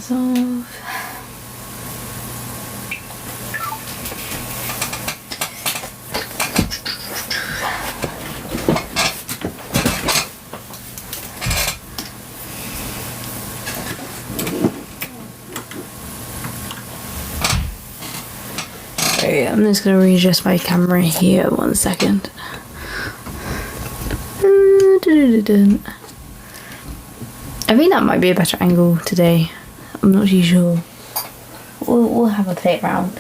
this off. Okay, I'm just going to readjust my camera here 1 second. I think that might be a better angle today. I'm not too sure. We'll have a play around.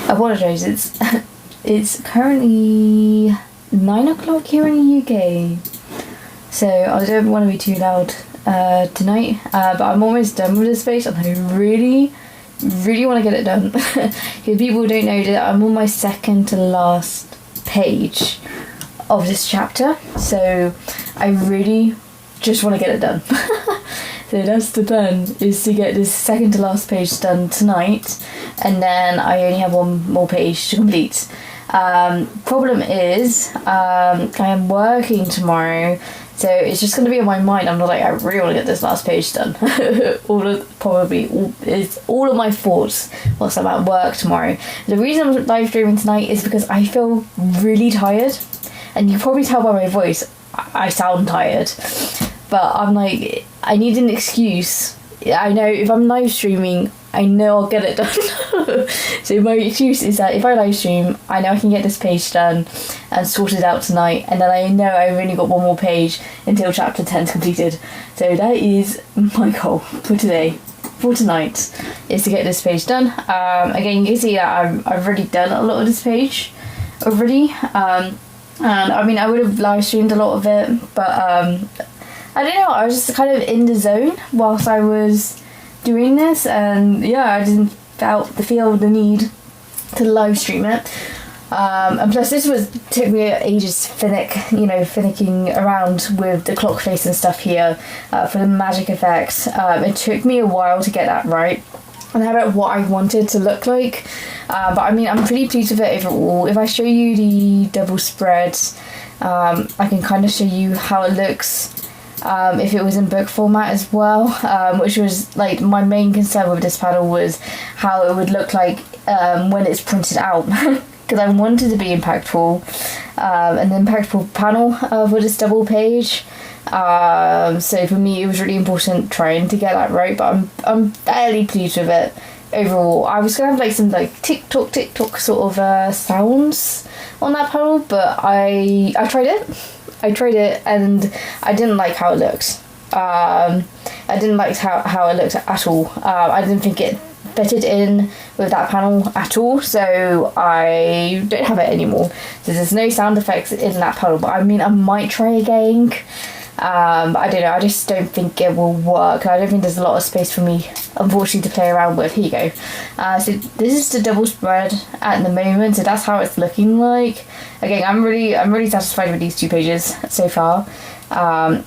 I apologise, it's currently 9 o'clock here in the UK. So I don't want to be too loud tonight, but I'm almost done with this page and I really want to get it done. If people don't know that I'm on my second to last page of this chapter, so I really just want to get it done. So that's the plan, is to get this second to last page done tonight, and then I only have one more page to complete. Problem is, I am working tomorrow, so it's just going to be on my mind. I'm not like, I really want to get this last page done. It's all of my thoughts whilst I'm at work tomorrow. The reason I'm live streaming tonight is because I feel really tired, and you can probably tell by my voice, I sound tired. But I'm like, I need an excuse. I know if I'm live streaming, I know I'll get it done. So my excuse is that if I live stream, I know I can get this page done and sorted out tonight, and then I know I've only got one more page until chapter 10 is completed. So that is my goal for today, for tonight, is to get this page done. Again, you can see that I've already done a lot of this page already. And I mean, I would have live streamed a lot of it, but I don't know, I was just kind of in the zone whilst I was doing this, and yeah, I didn't feel the need to live stream it. And plus this took me ages finicking around with the clock face and stuff here for the magic effects. It took me a while to get that right and have it what I wanted to look like. But I mean, I'm pretty pleased with it overall. If I show you the double spreads, I can kind of show you how it looks if it was in book format as well, which was like my main concern with this panel, was how it would look like when it's printed out. Because I wanted to be impactful, an impactful panel for this double page. So for me it was really important trying to get that right, but I'm fairly pleased with it overall. I was gonna have like some like tick tock sort of sounds on that panel, but I tried it and I didn't like how it looked. I didn't like how it looked at all. I didn't think it fitted in with that panel at all, so I don't have it anymore. So there's no sound effects in that panel, but I mean, I might try again. But I don't know, I just don't think it will work. I don't think there's a lot of space for me, unfortunately, to play around with. Here you go. So this is the double spread at the moment, so that's how it's looking like. Again, I'm really satisfied with these two pages so far. I'm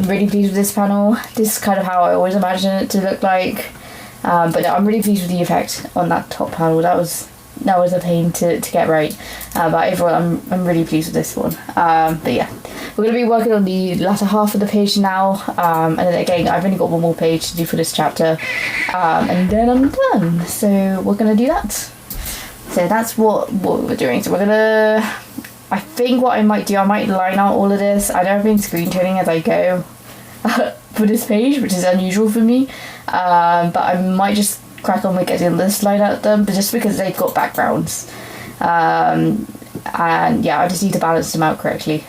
really pleased with this panel. This is kind of how I always imagine it to look like. But no, I'm really pleased with the effect on that top panel. That was a pain to get right. But overall, I'm really pleased with this one. But yeah, we're going to be working on the latter half of the page now. And then again, I've only got one more page to do for this chapter. And then I'm done. So we're going to do that. So that's what we're doing. So we're going to... I think what I might do, I might line out all of this. I know I've been screen turning as I go for this page, which is unusual for me. But I might just crack on with getting this line out done, but just because they've got backgrounds. And yeah, I just need to balance them out correctly.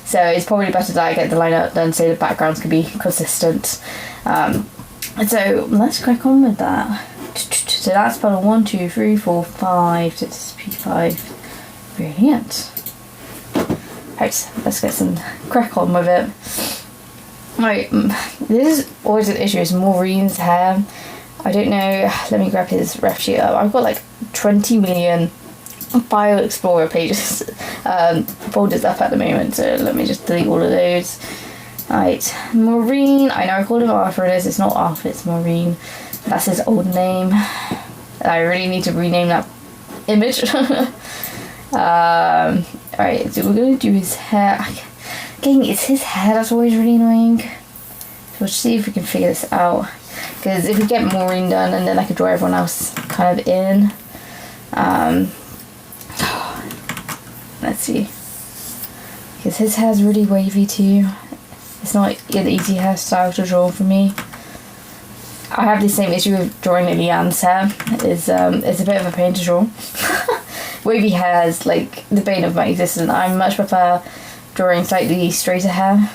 So it's probably better that I get the line out done so the backgrounds can be consistent. So let's crack on with that. So that's panel 1, 2, 3, 4, 5, 6, P5. Brilliant. Right, let's get some crack on with it. Right, this is always an issue, is Maureen's hair. I don't know, let me grab his ref sheet up. I've got like 20 million File Explorer pages, folders up at the moment, so let me just delete all of those. Right, Maureen, I know I called him Arthur, it's not Arthur, it's Maureen. That's his old name. I really need to rename that image. Alright, so we're going to do his hair. Again, it's his hair that's always really annoying. So we'll see if we can figure this out. because if we get Maureen done and then I could draw everyone else kind of in. Let's see, because his hair's really wavy too. It's not an easy hairstyle to draw for me. I have the same issue with drawing Lilianne's hair. It's a bit of a pain to draw. Wavy hair is like the bane of my existence. I much prefer drawing slightly straighter hair.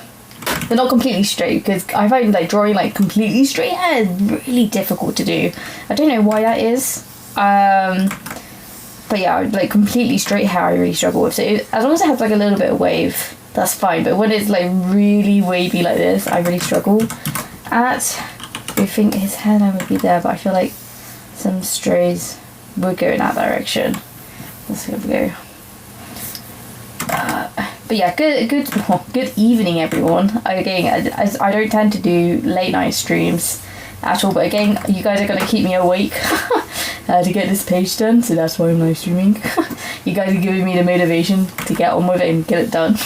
But not completely straight, because I find like drawing like completely straight hair is really difficult to do. I don't know why that is. But yeah, like completely straight hair I really struggle with. So as long as it has like a little bit of wave, that's fine. But when it's like really wavy like this, I really struggle at. I think his hairline would be there, but I feel like some strays would go in that direction. Let's go. But yeah, good evening, everyone. Again, I don't tend to do late night streams at all, but again, you guys are going to keep me awake to get this page done, so that's why I'm live streaming. You guys are giving me the motivation to get on with it and get it done.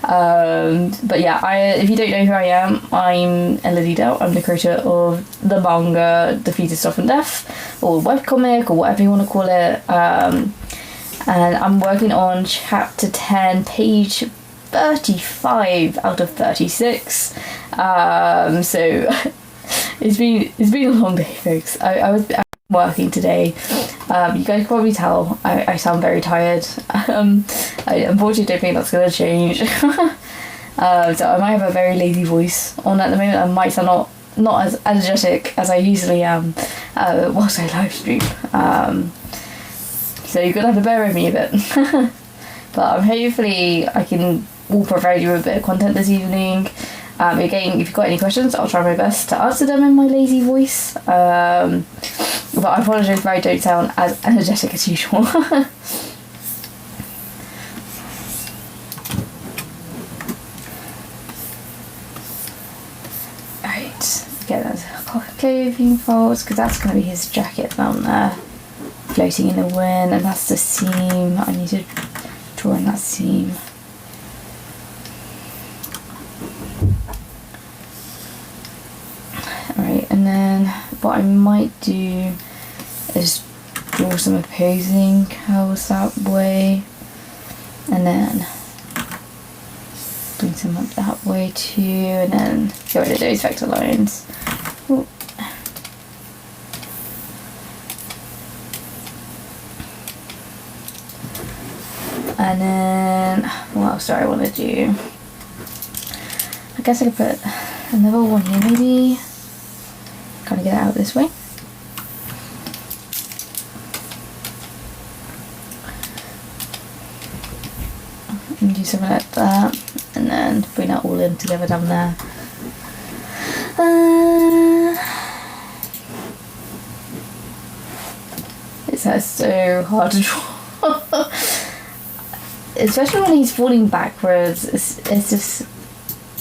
But yeah, if you don't know who I am, I'm Elodie Dell. I'm the creator of the manga Defeated, Softened, Death, or webcomic, or whatever you want to call it. And I'm working on chapter 10, page 35 out of 36. So it's been a long day, folks. I'm working today. You guys can probably tell I sound very tired. I unfortunately don't think that's going to change. So I might have a very lazy voice on at the moment. I might sound not as energetic as I usually am whilst I live stream. So you're going to have to bear with me a bit. But hopefully I will provide you with a bit of content this evening. Again, if you've got any questions, I'll try my best to answer them in my lazy voice. But I apologise if I don't sound as energetic as usual. Right, get that clothing folds, because that's going to be his jacket down there, floating in the wind, and that's the seam. I need to draw in that seam. Alright, and then what I might do is draw some opposing curls that way, and then bring some up that way too, and then get rid of those vector lines. Ooh. And then what else do I want to do? I guess I could put another one here, maybe. Kind of get it out this way. And do something like that, and then bring that all in together down there. It's so hard to draw. Especially when he's falling backwards. It's just,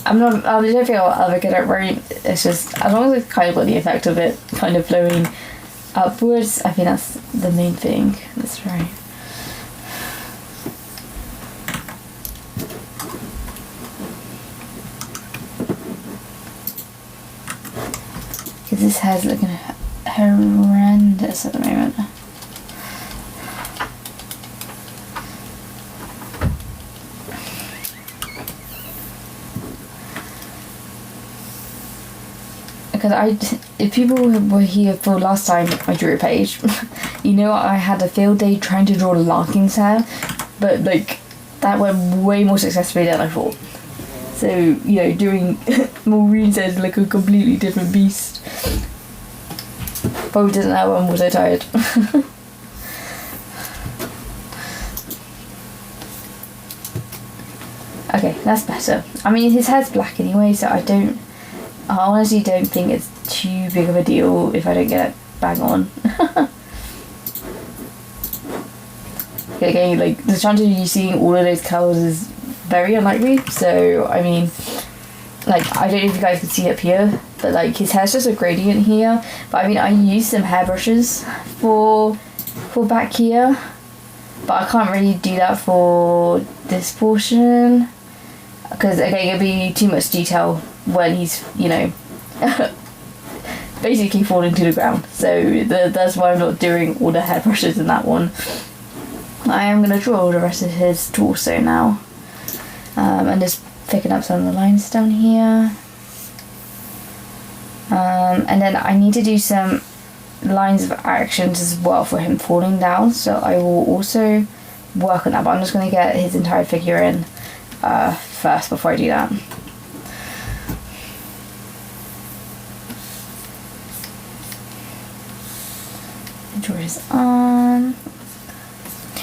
I don't think I'll ever get it right. It's just, as long as it's kind of got the effect of it kind of flowing upwards, I think that's the main thing. That's right. Because this hair's looking horrendous at the moment. Because if people were here for last time I drew a page, you know, I had a field day trying to draw Larkin's hair, but like that went way more successfully than I thought. So, you know, doing Maureen's hair is like a completely different beast. Probably didn't know, I'm also tired. Okay, that's better. I mean, his hair's black anyway, so I honestly don't think it's too big of a deal if I don't get it bang on. Again, like, the chance of you seeing all of those colours is very unlikely, so, I mean, like, I don't know if you guys can see up here, but, like, his hair's just a gradient here, but, I mean, I used some hairbrushes for back here, but I can't really do that for this portion, because, again, it'd be too much detail when he's, you know, basically falling to the ground. So that's why I'm not doing all the hairbrushes in that one. I am going to draw the rest of his torso now. And just picking up some of the lines down here. And then I need to do some lines of actions as well for him falling down. So I will also work on that. But I'm just going to get his entire figure in first before I do that. Draw his arm.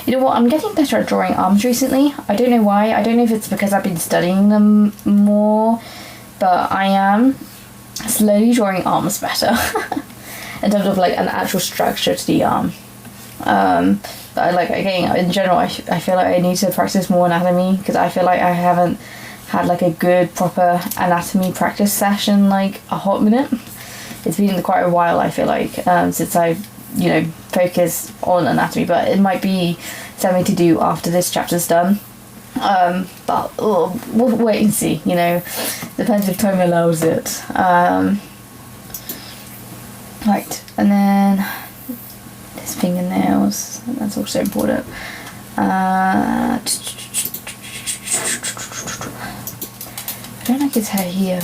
You know what, I'm getting better at drawing arms recently. I don't know why. I don't know if it's because I've been studying them more, but I am slowly drawing arms better in terms of like an actual structure to the arm. But like, again, in general, I feel like I need to practice more anatomy, because I feel like I haven't had like a good proper anatomy practice session like a hot minute. It's been quite a while, I feel like, since I've focus on anatomy, but it might be something to do after this chapter's done. But we'll wait and see, depends if time allows it. Right, and then his fingernails, that's also important. I don't like his hair here.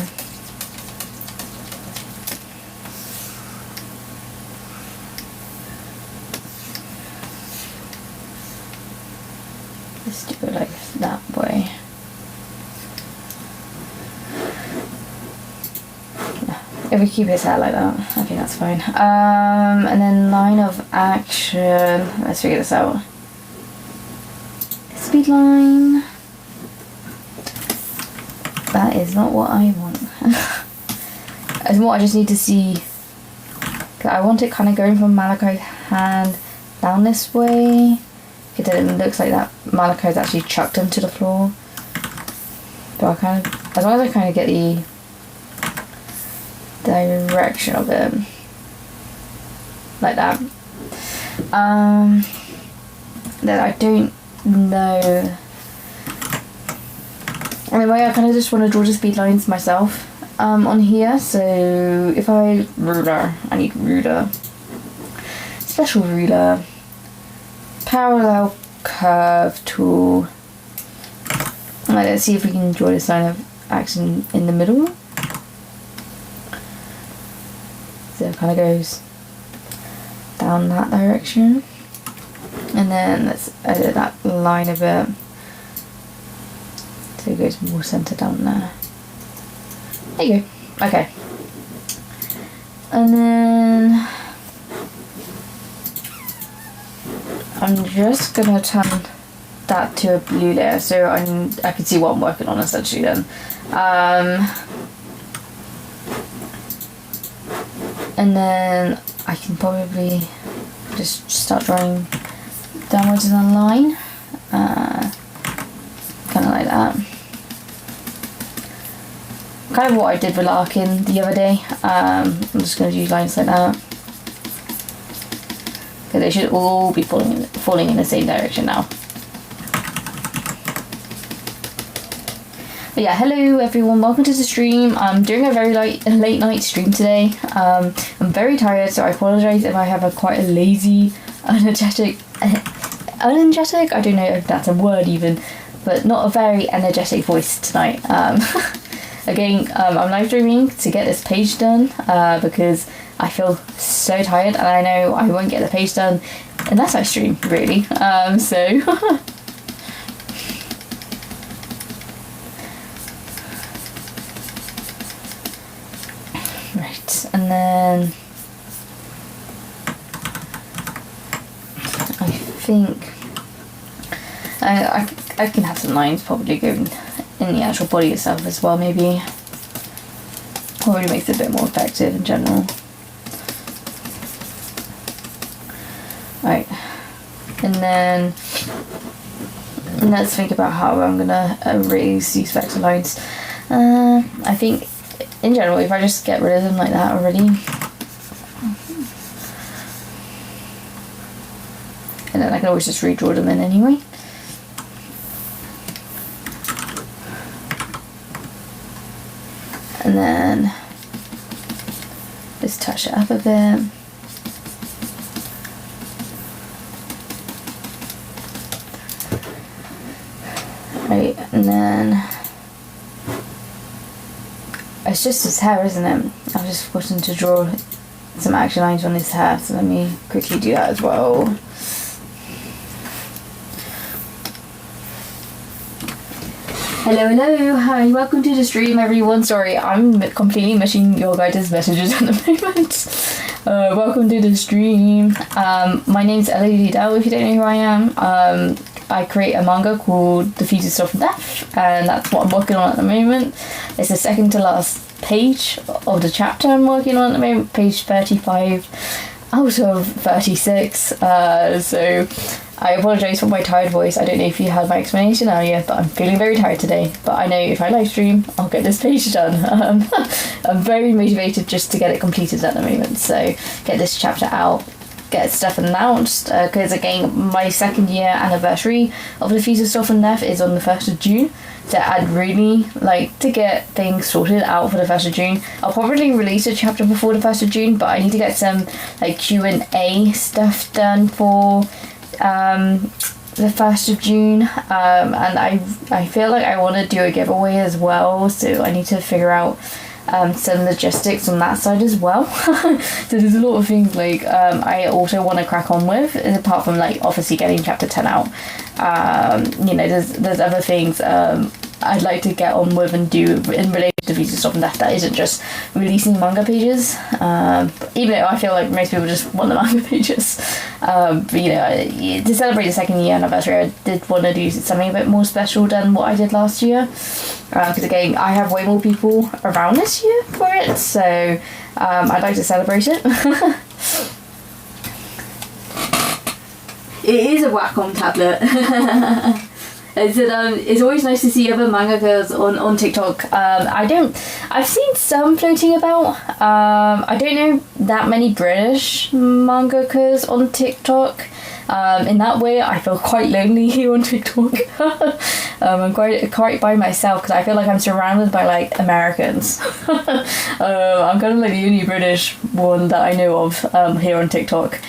Let's do it like that way. If we keep his hair like that, I think that's fine. And then line of action. Let's figure this out. Speed line. That is not what I want. As more, I just need to see. I want it kind of going from Malachi's hand down this way. Because then it looks like that Malachi's actually chucked him to the floor. But as long as I kind of get the direction of it, like that. Then I don't know. Anyway, I kind of just want to draw the speed lines myself on here. So if I need ruler, special ruler. Parallel curve tool. Right, let's see if we can draw this line of action in the middle. So it kind of goes down that direction. And then let's edit that line a bit. So it goes more centre down there. There you go. Okay. And then I'm just gonna turn that to a blue layer so I can see what I'm working on essentially then. And then I can probably just start drawing downwards in a line, kind of like that. Kind of what I did with Larkin the other day. I'm just going to do lines like that. Because they should all be falling in the same direction now. But yeah, hello everyone, welcome to the stream. I'm doing a very late night stream today. I'm very tired, so I apologise if I have a quite a lazy, energetic, I don't know if that's a word even, but not a very energetic voice tonight. Again, I'm live streaming to get this page done because I feel so tired and I know I won't get the page done unless I stream, really. So right, and then I think I can have some lines probably going in the actual body itself as well, maybe. Probably makes it a bit more effective in general. Right, and then let's think about how I'm gonna erase these vector lines. I think in general, if I just get rid of them like that already, and then I can always just redraw them in anyway. And then this touch it up a bit. Right, and then it's just his hair, isn't it? I've just forgotten to draw some action lines on his hair, so let me quickly do that as well. Hello, hi, welcome to the stream everyone. Sorry, I'm completely missing your guys' messages at the moment. Welcome to the stream. My name's Elodie Dell, if you don't know who I am. I create a manga called The Thieves of Death, and that's what I'm working on at the moment. It's the second to last page of the chapter I'm working on at the moment, page 35 out of 36. So I apologise for my tired voice. I don't know if you had my explanation earlier, but I'm feeling very tired today. But I know if I live stream, I'll get this page done. I'm very motivated just to get it completed at the moment. So get this chapter out, get stuff announced, because again, my 2nd year anniversary of the Thieves of Death is on the 1st of June. So I'd really like to get things sorted out for the 1st of June. I'll probably release a chapter before the 1st of June, but I need to get some like Q&A stuff done for the 1st of June, and I feel like I want to do a giveaway as well, so I need to figure out some logistics on that side as well. So there's a lot of things like I also want to crack on with, apart from like obviously getting chapter 10 out. There's other things I'd like to get on with and do in relation to Thieves of Death that isn't just releasing manga pages, even though I feel like most people just want the manga pages. But to celebrate the 2nd year anniversary, I did want to do something a bit more special than what I did last year, because again, I have way more people around this year for it, so I'd like to celebrate it. It is a Wacom tablet. It's always nice to see other manga girls on TikTok. I've seen some floating about. I don't know that many British mangakas on TikTok. In that way, I feel quite lonely here on TikTok. I'm quite by myself because I feel like I'm surrounded by like Americans. I'm kind of like the only British one that I know of here on TikTok.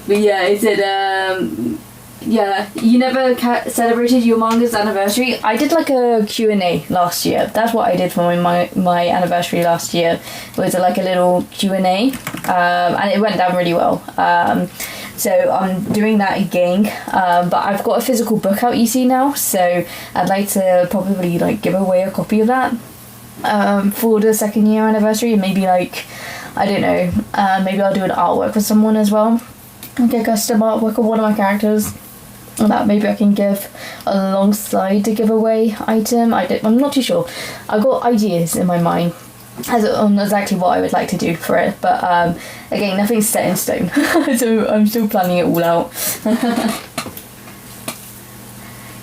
But yeah, yeah, you never celebrated your manga's anniversary? I did like a Q&A last year. That's what I did for my anniversary last year. It was like a little Q&A, and it went down really well. So I'm doing that again, but I've got a physical book out, you see, now, so I'd like to probably like give away a copy of that for the 2nd year anniversary, and maybe like, I don't know, maybe I'll do an artwork with someone as well, like a custom artwork of one of my characters, and that maybe I can give alongside the giveaway item. I'm not too sure. I've got ideas in my mind on exactly what I would like to do for it, but again, nothing's set in stone. So I'm still planning it all out.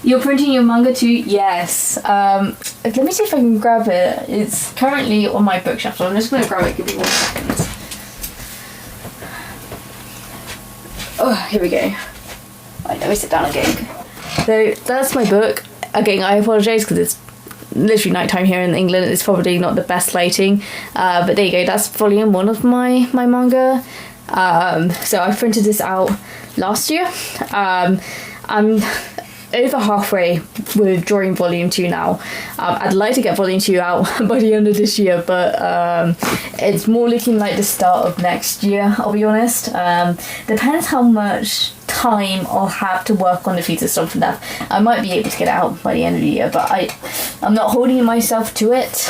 You're printing your manga too? Yes. Let me see if I can grab it. It's currently on my bookshelf, so I'm just going to grab it. Give me 1 second. Oh, here we go. Right, let me sit down again. So that's my book. Again, I apologise because it's literally nighttime here in England. It's probably not the best lighting, but there you go. That's volume 1 of my manga. So I printed this out last year. I'm over halfway with drawing volume 2 now. I'd like to get volume 2 out by the end of this year, but it's more looking like the start of next year, I'll be honest. Depends how much time I'll have to work on the Thieves of Death. I might be able to get it out by the end of the year, but I'm not holding myself to it,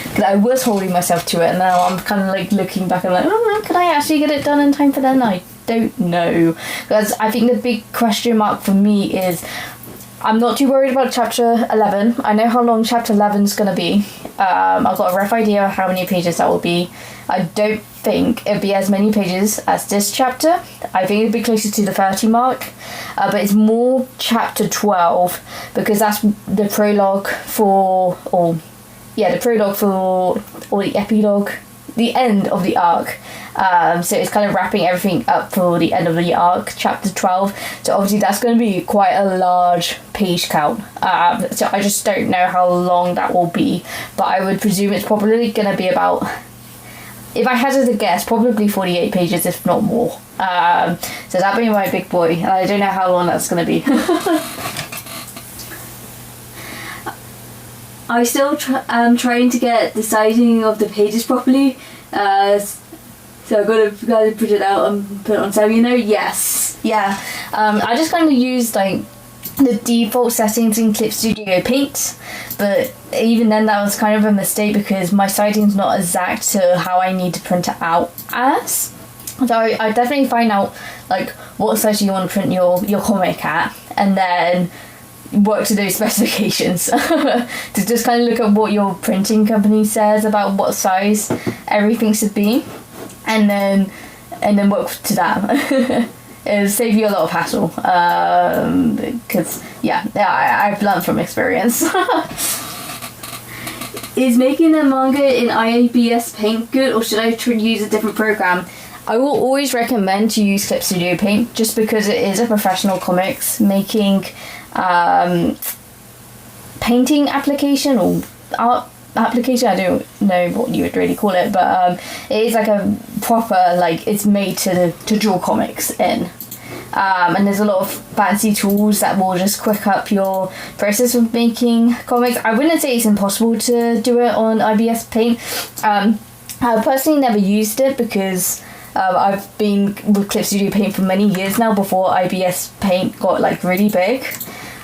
because I was holding myself to it, and now I'm kind of like looking back and like, oh, can I actually get it done in time for then? I don't know, because I think the big question mark for me is I'm not too worried about chapter 11. I know how long chapter 11 is going to be. I've got a rough idea of how many pages that will be. I don't think it'll be as many pages as this chapter. I think it'll be closer to the 30 mark. But it's more chapter 12, because that's the prologue for, or the epilogue, the end of the arc. So it's kind of wrapping everything up for the end of the arc, chapter 12. So obviously that's going to be quite a large page count. So I just don't know how long that will be, but I would presume it's probably going to be about if I had to guess, probably 48 pages, if not more. So that'd be my big boy, and I don't know how long that's going to be. I still am trying to get the sizing of the pages properly. So I've got to put it out and put it on. So yes. Yeah. I just kind of used like the default settings in Clip Studio Paint, but even then that was kind of a mistake because my sizing's not exact to how I need to print it out as. So I definitely find out like what size you want to print your comic at, and then work to those specifications to just kind of look at what your printing company says about what size everything should be, and then work to that. It'll save you a lot of hassle, because I've learned from experience. Is making a manga in IBS Paint good, or should I use a different program? I will always recommend to use Clip Studio Paint just because it is a professional comics making painting application or art application. I don't know what you would really call it, but it is like a proper, like, it's made to draw comics in. And there's a lot of fancy tools that will just quick up your process of making comics. I wouldn't say it's impossible to do it on IBS Paint. I personally never used it because I've been with Clip Studio Paint for many years now before IBS Paint got like really big.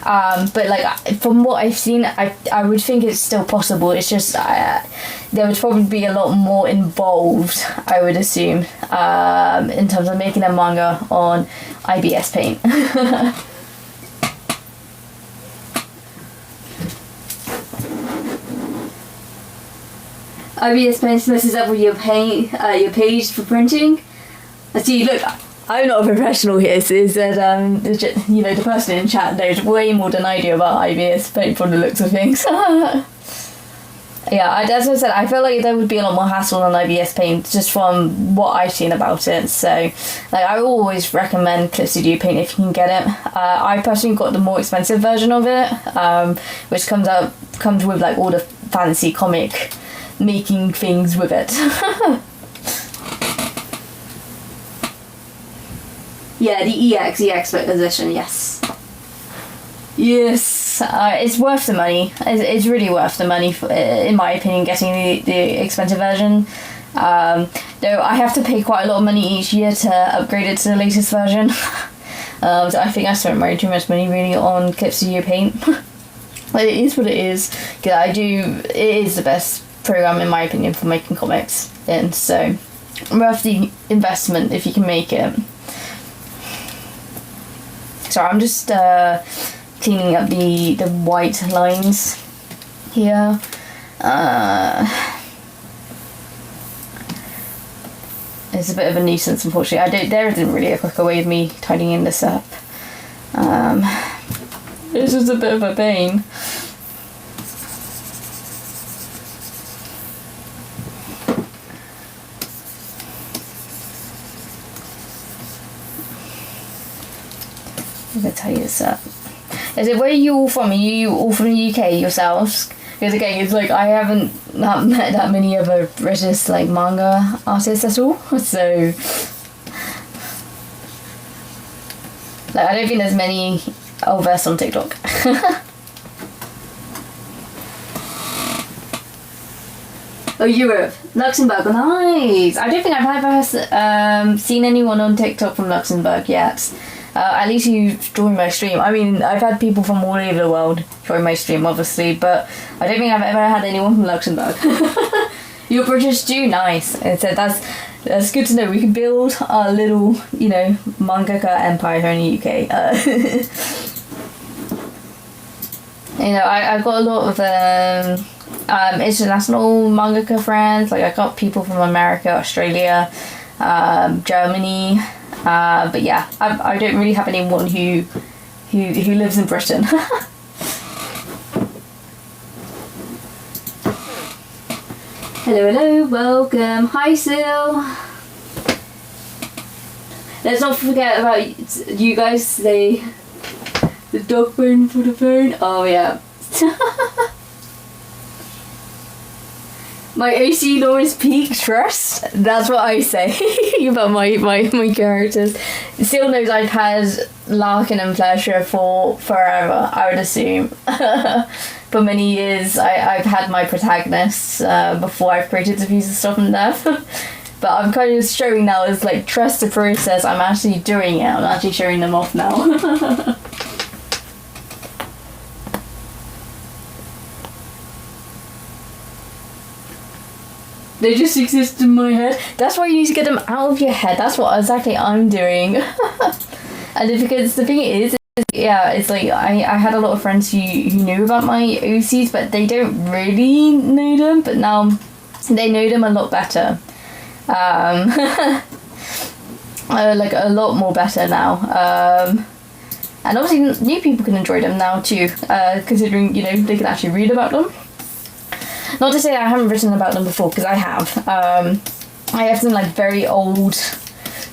But like from what I've seen, I would think it's still possible. It's just there would probably be a lot more involved, I would assume, in terms of making a manga on IBS Paint. IBS Paint messes up with your page for printing. I see. Look, I'm not a professional here, so is that the person in chat knows way more than I do about IBS Paint from the looks of things. Yeah, as I said, I feel like there would be a lot more hassle on IBS Paint just from what I've seen about it. So, like, I always recommend Clip Studio Paint if you can get it. I personally got the more expensive version of it, which comes with like all the fancy comic making things with it. Yeah, the EX edition, yes. Yes, it's worth the money. It's really worth the money, in my opinion, getting the expensive version. Though I have to pay quite a lot of money each year to upgrade it to the latest version. So I think I spent way too much money really on Clip Studio Paint. But it is what it is. It is the best program in my opinion for making comics in. So worth the investment if you can make it. Sorry, I'm just cleaning up the white lines here. It's a bit of a nuisance, unfortunately. There isn't really a quicker way of me tidying this up. It's just a bit of a pain. I'm going to tidy this up. Is it, where are you all from? Are you all from the UK yourselves? Because again, it's like I haven't met that many other British like manga artists at all. So like, I don't think there's many of us on TikTok. Oh, Europe. Luxembourg, nice! I don't think I've ever seen anyone on TikTok from Luxembourg yet. At least you join my stream. I mean, I've had people from all over the world join my stream, obviously, but I don't think I've ever had anyone from Luxembourg. You're British too? Nice. And so that's good to know. We can build our little, mangaka empire here in the UK. I've got a lot of international mangaka friends. Like, I got people from America, Australia, Germany. But yeah, I don't really have anyone who lives in Britain. Hello, welcome. Hi, Sil. Let's not forget about you guys. The dog bone for the phone. Oh yeah. My OC always peaked. Trust. That's what I say about my characters. Still knows I've had Larkin and Flesher for forever, I would assume. For many years, I've had my protagonists before I've created the piece of stuff and death. But I'm kind of showing now as like trust the process. I'm actually doing it. I'm actually showing them off now. They just exist in my head. That's why you need to get them out of your head. That's what exactly I'm doing. And because the thing is, yeah, it's like I had a lot of friends who knew about my OCs, but they don't really know them. But now they know them a lot better. Like a lot more better now. And obviously new people can enjoy them now too, considering, you know, they can actually read about them. Not to say I haven't written about them before, because I have. I have some like very old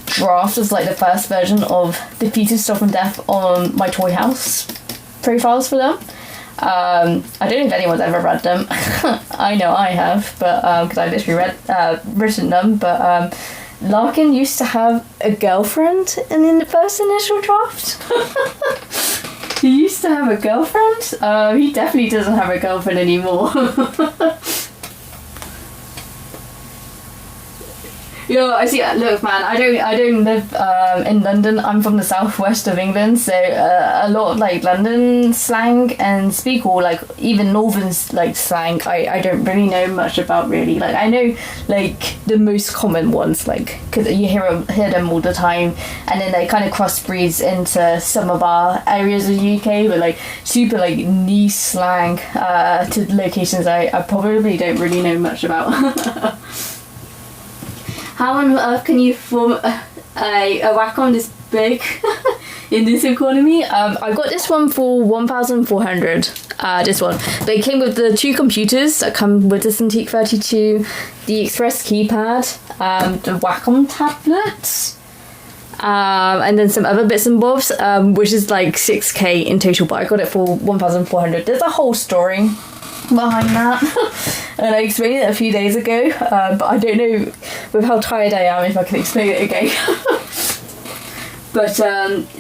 drafts of like the first version of the Thieves, Stuff and Death on my Toy House profiles for them. I don't know if anyone's ever read them. I know I have, but because I literally written them. But Larkin used to have a girlfriend in the first initial draft. He used to have a girlfriend? He definitely doesn't have a girlfriend anymore. Yo, I see. Look, man, I don't live in London. I'm from the southwest of England, so a lot of like London slang and speak, or like even northern like slang, I don't really know much about really. Like I know like the most common ones, like because you hear them all the time, and then they kind of crossbreeds into some of our areas of the UK, but like super like niche slang to locations I probably don't really know much about. How on earth can you form a Wacom this big in this economy? I got this one for 1,400. This one, but it came with the 2 computers that come with the Cintiq 32, the Express keypad, the Wacom tablets, and then some other bits and bobs, which is like 6k in total. But I got it for 1,400. There's a whole story behind that. And I explained it a few days ago, but I don't know with how tired I am if I can explain it again. But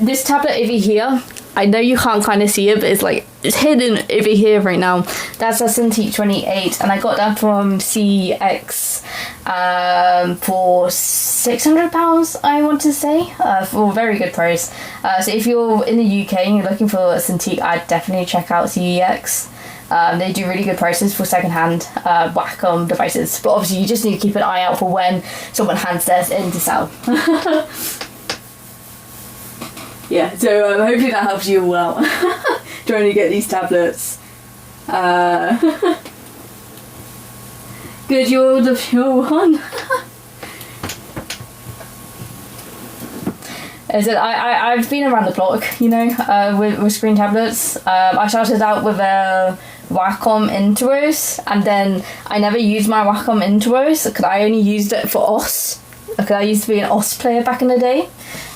this tablet over here, I know you can't kind of see it, but it's hidden over here right now. That's a Cintiq 28, and I got that from CEX for £600, I want to say, for a very good price. So if you're in the UK and you're looking for a Cintiq, I'd definitely check out CEX. They do really good prices for second-hand Wacom devices, but obviously you just need to keep an eye out for when someone hands theirs in to sell. Yeah, so hopefully that helps you all out trying to get these tablets. Good, you're the pure one. Is that I've been around the block, you know, with screen tablets. I started out with a Wacom Intuos, and then I never used my Wacom Intuos because I only used it for OS. Because I used to be an OS player back in the day.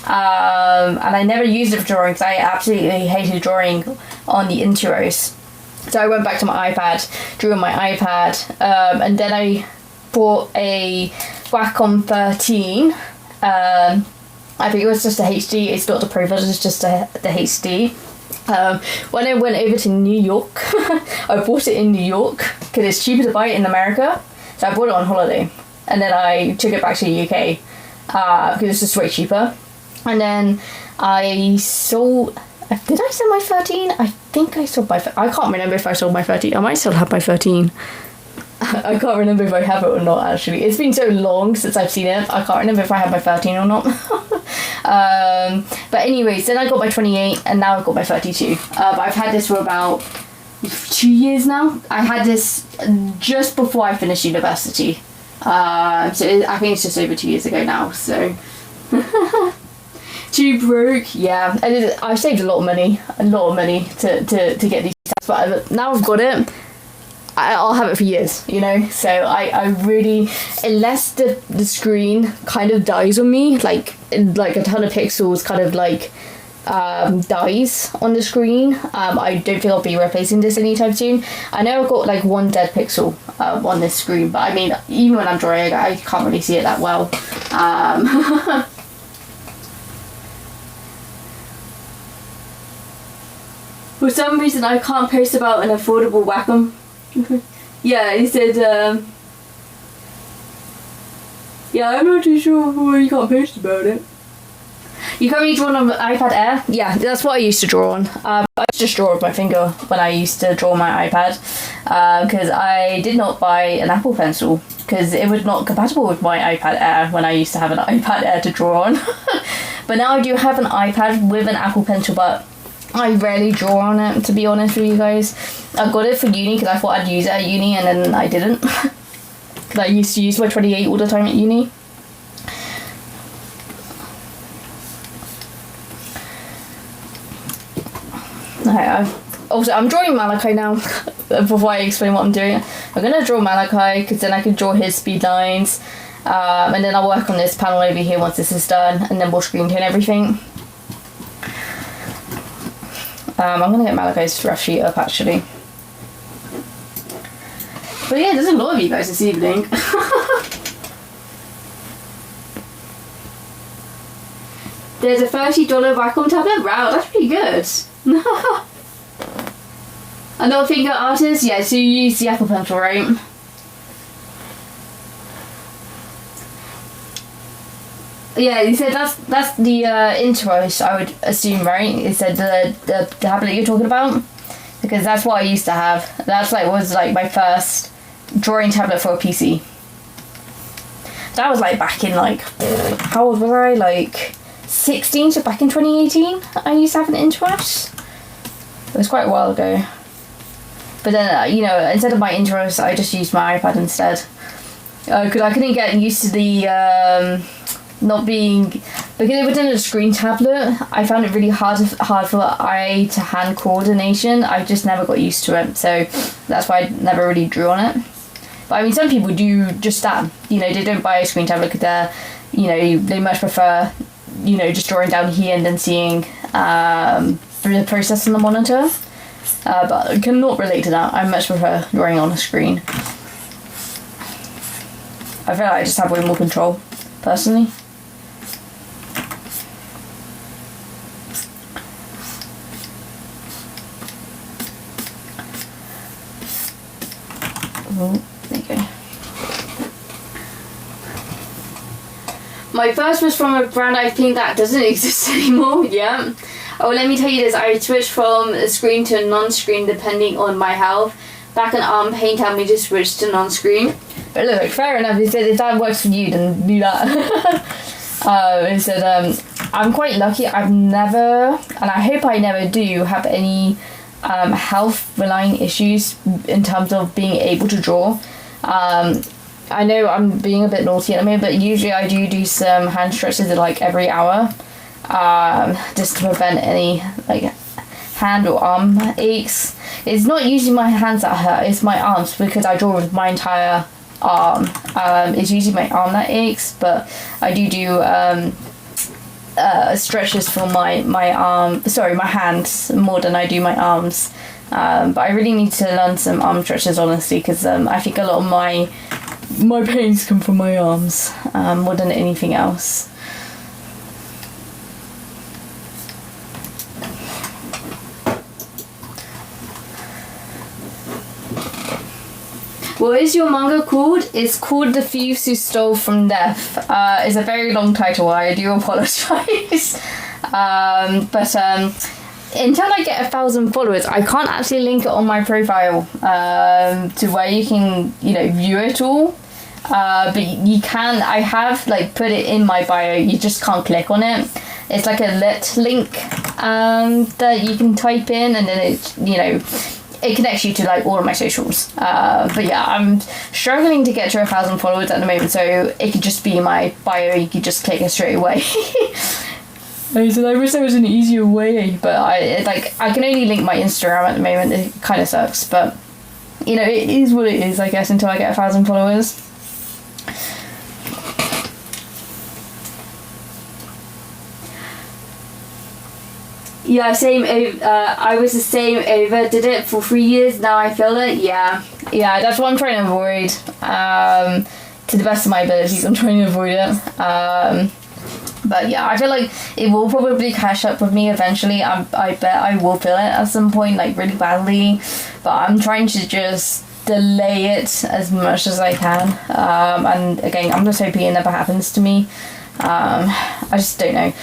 And I never used it for drawing because I absolutely hated drawing on the Intuos. So I went back to my iPad, drew on my iPad, and then I bought a Wacom 13. I think it was just a HD. It's not the Pro version, it's just the HD. When I went over to New York, I bought it in New York because it's cheaper to buy it in America. So I bought it on holiday, and then I took it back to the UK because it's just way cheaper. And then I sold. Did I sell my 13? I think I sold my. I can't remember if I sold my 13. I might still have my 13. I can't remember if I have it or not, actually. It's been so long since I've seen it. I can't remember if I have my 13 or not. But anyways, then I got my 28, and now I've got my 32. But I've had this for about 2 years now. I had this just before I finished university. So I think it's just over 2 years ago now, so... Too broke, yeah. I've saved a lot of money to get these stats, but now I've got it. I'll have it for years, you know. So I really, unless the screen kind of dies on me, like a ton of pixels kind of like dies on the screen. I don't think I'll be replacing this anytime soon. I know I've got like one dead pixel on this screen, but I mean, even when I'm drawing, I can't really see it that well. For some reason, I can't post about an affordable Wacom. Yeah, he said, yeah, I'm not too sure why you can't post about it. You currently draw on iPad Air? Yeah, that's what I used to draw on. I just draw with my finger when I used to draw my iPad, because I did not buy an Apple Pencil because it was not compatible with my iPad Air when I used to have an iPad Air to draw on. But now I do have an iPad with an Apple Pencil, but I rarely draw on it, to be honest with you guys. I got it for uni because I thought I'd use it at uni, and then I didn't. Because I used to use my 28 all the time at uni. Also, I'm drawing Malachi now. Before I explain what I'm doing, I'm going to draw Malachi because then I can draw his speed lines. And then I'll work on this panel over here once this is done, and then we'll screen tone everything. I'm going to get Malachi's rough sheet up actually. But yeah, there's a lot of you guys this evening. There's a $30 Wacom tablet? Wow, that's pretty good. A lot of finger artists? Yeah, so you use the Apple Pencil, right? Yeah, he said that's the Intuos, I would assume, right? He said the tablet you're talking about, because that's what I used to have. That's was my first drawing tablet for a PC. That was back in how old was I? 16, so back in 2018 I used to have an Intuos. It was quite a while ago. But then instead of my Intuos, I just used my iPad instead. Because I couldn't get used to the not being, because it was in a screen tablet. I found it really hard for eye to hand coordination. I just never got used to it, so that's why I never really drew on it. But I mean, some people do just that. They don't buy a screen tablet because they're, they much prefer, just drawing down here and then seeing through the process on the monitor. But I cannot relate to that. I much prefer drawing on a screen. I feel like I just have way more control, personally. Oh, there you go. My first was from a brand I think that doesn't exist anymore. Yeah. Oh, let me tell you this. I switched from a screen to non-screen depending on my health. Back in arm pain, tell me to switch to non-screen. But look, fair enough. He said if that works for you, then do that. He said I'm quite lucky. I've never, and I hope I never do, have any health relying issues in terms of being able to draw. I know I'm being a bit naughty at the moment, but usually I do some hand stretches every hour, just to prevent any hand or arm aches. It's not usually my hands that hurt, it's my arms, because I draw with my entire arm. It's usually my arm that aches, but I do stretches for my hands more than I do my arms. But I really need to learn some arm stretches, honestly, because I think a lot of my pains come from my arms more than anything else. What is your manga called? It's called The Thieves Who Stole from Death. It's a very long title, I do apologise. But until I get 1,000 followers, I can't actually link it on my profile to where you can, view it all. But you can, I have put it in my bio, you just can't click on it. It's a lit link that you can type in, and then it, it connects you to all of my socials. But yeah, I'm struggling to get to 1,000 followers at the moment, so it could just be my bio, you could just click it straight away. I said I wish there was an easier way, but I can only link my Instagram at the moment. It kind of sucks, but it is what it is, I guess, until I get 1,000 followers. Yeah, same. I was the same over. Did it for 3 years. Now I feel it. Yeah. That's what I'm trying to avoid. To the best of my abilities, I'm trying to avoid it. But yeah, I feel like it will probably catch up with me eventually. I bet I will feel it at some point, like really badly. But I'm trying to just delay it as much as I can. And again, I'm just hoping it never happens to me. I just don't know.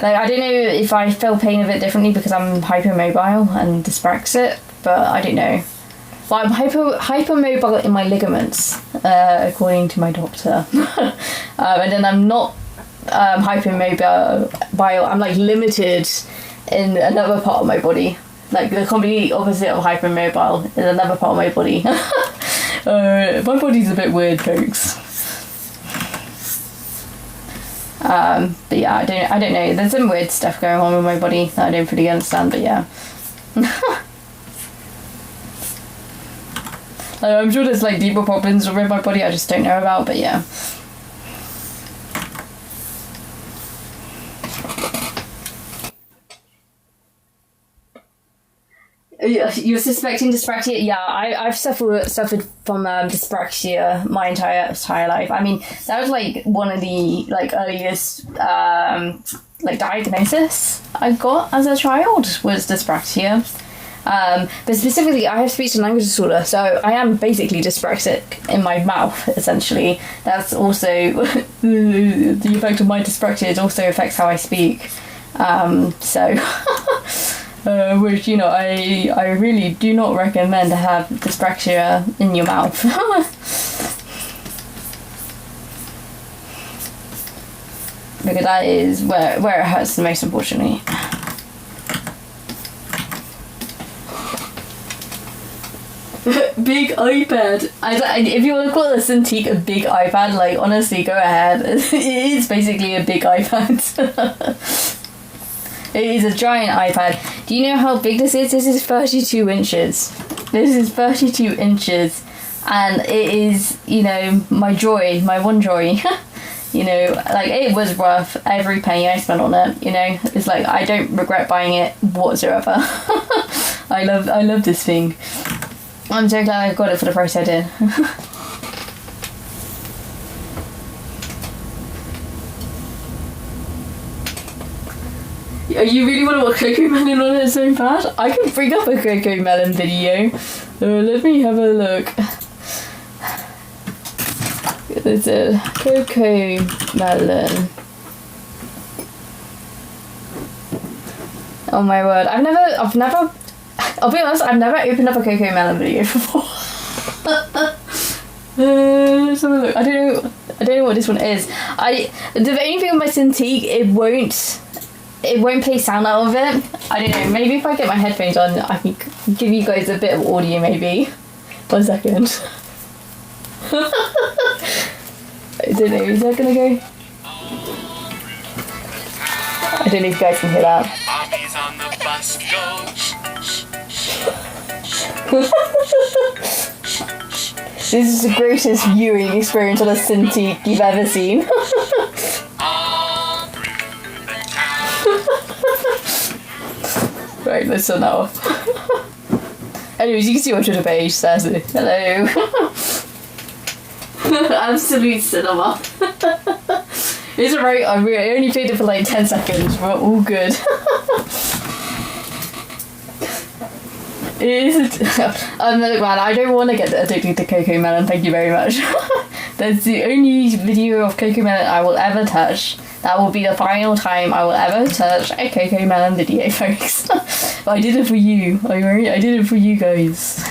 Like, I don't know if I feel pain of it differently because I'm hypermobile and dyspraxic, but I don't know. Well, I'm hypermobile in my ligaments, according to my doctor. And then I'm not hypermobile. I'm like limited in another part of my body. Like the complete opposite of hypermobile in another part of my body. My body's a bit weird, folks. But yeah, I don't know. There's some weird stuff going on with my body that I don't really understand. But yeah, I'm sure there's like deeper problems with my body I just don't know about. But yeah. You're suspecting dyspraxia? Yeah, I've suffered from dyspraxia my entire life. I mean, that was like one of the like earliest like diagnosis I got as a child was dyspraxia. But specifically, I have speech and language disorder, so I am basically dyspraxic in my mouth, essentially. That's also the effect of my dyspraxia. It also affects how I speak. Which, you know, I really do not recommend to have dyspraxia in your mouth. Because that is where it hurts the most, unfortunately. Big iPad. If you want to call a Cintiq a big iPad, like, honestly, go ahead. It is basically a big iPad. It is a giant iPad. Do you know how big this is? This is 32 inches. This is 32 inches. And it is, you know, my joy, my one joy. You know, like, it was worth every penny I spent on it, you know. It's like, I don't regret buying it whatsoever. I love this thing. I'm so glad I got it for the price I did. You really want to watch Coco Melon on it so bad? I can bring up a Coco Melon video. Let me have a look. It's a Coco Melon. Oh my word! I've never. I'll be honest. I've never opened up a Coco Melon video before. Let's have a look. I don't know what this one is. The only thing with my Cintiq, it won't play sound out of it. I don't know, maybe if I get my headphones on, I can give you guys a bit of audio, maybe. 1 second. I don't know, is that gonna go? I don't know if you guys can hear that. This is the greatest viewing experience on a Cintiq you've ever seen. Right, let's turn that off. Anyways, you can see my Twitter page, says it. Hello. Absolute cinema. It's alright, I only played it for like 10 seconds, but all good. It is look, man, I don't want to get addicted to Coco Melon, thank you very much. That's the only video of Coco Melon I will ever touch. That will be the final time I will ever touch a Coco Melon video, folks. But I did it for you, alright? I did it for you guys.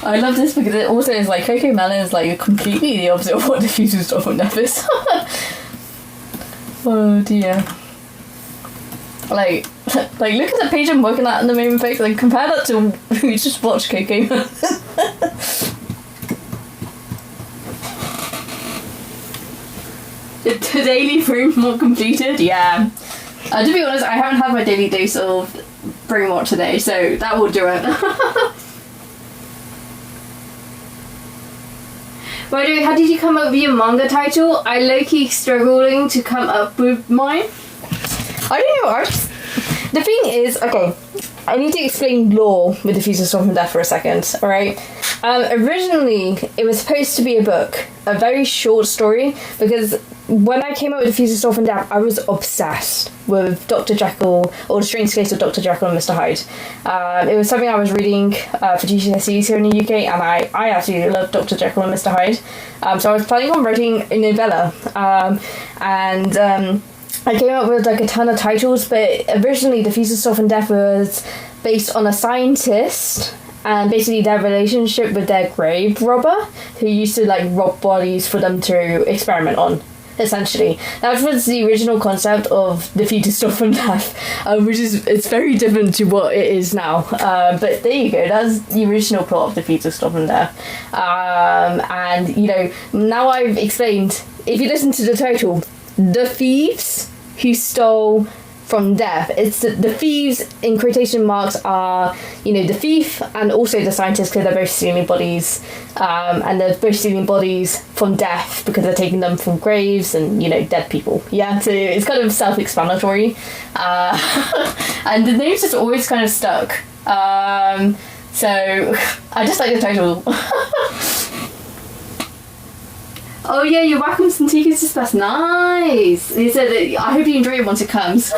I love this because it also is like Coco Melon is like completely the opposite of what the future stuff on Neff is. Oh dear. Like look at the page I'm working at in the moment, folks. Like compare that to we just watched Coco Melon. The daily brain rot completed? Yeah. To be honest, I haven't had my daily dose of brain rot today, so that will do it. By the way, how did you come up with your manga title? I low-key struggling to come up with mine. I don't know. The thing is, okay, I need to explain lore with the Thieves of Storm and Death for a second, alright? Originally, it was supposed to be a book, a very short story, because when I came up with the Thieves of Storm and Death, I was obsessed with Dr. Jekyll, or The Strange Case of Dr. Jekyll and Mr. Hyde. It was something I was reading for GCSEs here in the UK, and I absolutely loved Dr. Jekyll and Mr. Hyde. So I was planning on writing a novella, I came up with like a ton of titles, but originally the Thieves of Storm and Death was based on a scientist and basically their relationship with their grave robber, who used to like rob bodies for them to experiment on. Essentially, that was the original concept of the Thieves of Storm and Death, which is it's very different to what it is now. But there you go. That's the original plot of the Thieves of Storm and Death. And you know, now I've explained. If you listen to the title, the thieves who stole from death. It's the thieves in quotation marks are, you know, the thief and also the scientist, because they're both stealing bodies, and they're both stealing bodies from death because they're taking them from graves and, you know, dead people. Yeah, so it's kind of self-explanatory, and the name's just always kind of stuck. So I just like the title. Oh yeah, your Wacom Santikas is that's nice. He said that I hope you enjoy it once it comes.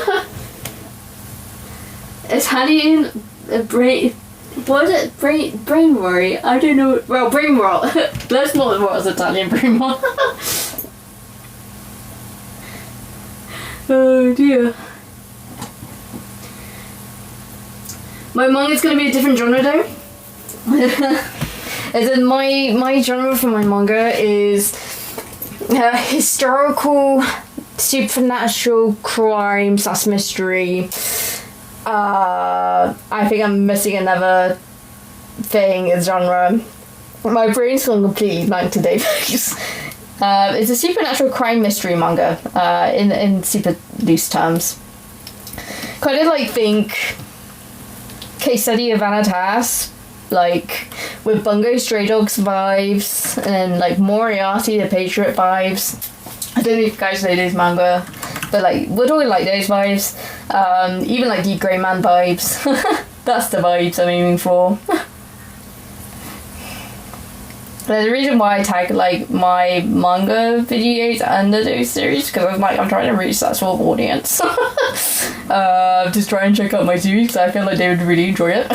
Italian brain, what is it? Brain worry. I don't know. Well, brain rot. That's not what was Italian brain rot. Oh dear. My manga's gonna be a different genre though. As in my genre for my manga is historical, supernatural, crime / mystery. I think I'm missing another thing in genre. My brain's gone completely blank today. It's a supernatural crime mystery manga, in super loose terms. Kind of like think Case Study of Vanitas, like with Bungo Stray Dogs vibes and like Moriarty the Patriot vibes. I don't know if you guys know those manga, but like we're talking like those vibes. Even like the Grey Man vibes. That's the vibes I'm aiming for. There's a reason why I tag like my manga videos under those series, because I'm trying to reach that sort of audience. Just try and check out my series because I feel like they would really enjoy it.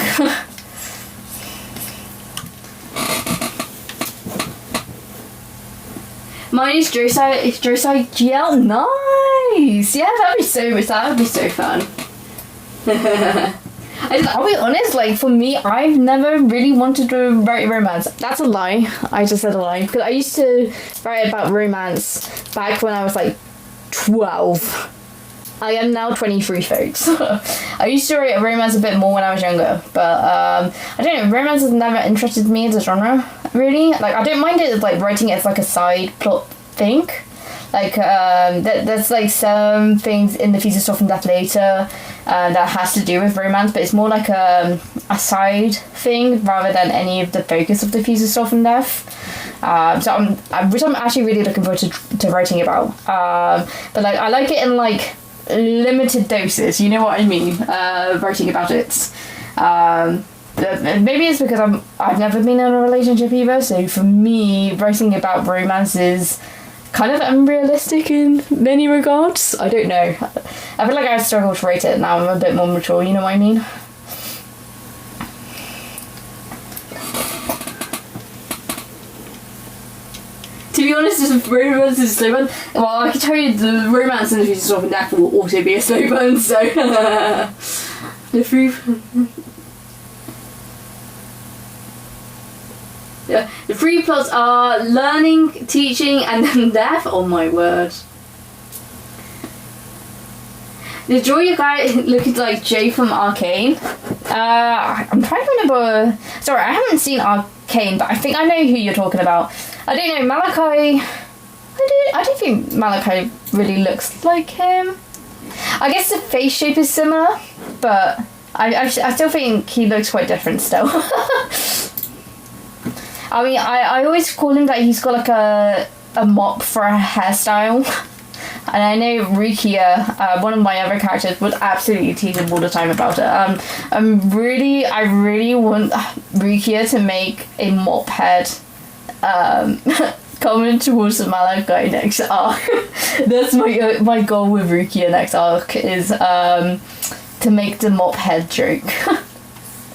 Mine is Josai GL. Nice. Yeah, that'd be so fun. I'll be honest, like for me, I've never really wanted to write romance. That's a lie. I just said a lie. Because I used to write about romance back when I was like 12. I am now 23, folks. I used to write romance a bit more when I was younger, but I don't know, romance has never interested me as a genre, really. Like, I don't mind it, like, writing it as, like, a side plot thing. Like, there's, like, some things in the Thieves of Storm and Death later that has to do with romance, but it's more like a side thing rather than any of the focus of the Thieves of Storm and Death. So I'm actually really looking forward to writing about. But, like, I like it in, like, limited doses, you know what I mean, writing about it. Maybe it's because I've never been in a relationship either, so for me writing about romance is kind of unrealistic in many regards. I don't know, I feel like I struggle to write it now I'm a bit more mature, you know what I mean. To be honest, this romance is a slow burn. Well, I can tell you the romance in the Thieves of Storm and Death will also be a slow burn, so... the three... Yeah, the three plots are learning, teaching, and then death. Oh my word. The Joy guy looking like Jay from Arcane. I'm trying to remember... Sorry, I haven't seen Arcane, but I think I know who you're talking about. I don't know, Malachi... I don't think Malachi really looks like him. I guess the face shape is similar, but I still think he looks quite different still. I mean, I always call him that he's got like a mop for a hairstyle. And I know Rukia, one of my other characters, would absolutely tease him all the time about it. I really want Rukia to make a mop head coming towards the Malachi next arc. That's my goal with Rukia next arc, is to make the mop head joke.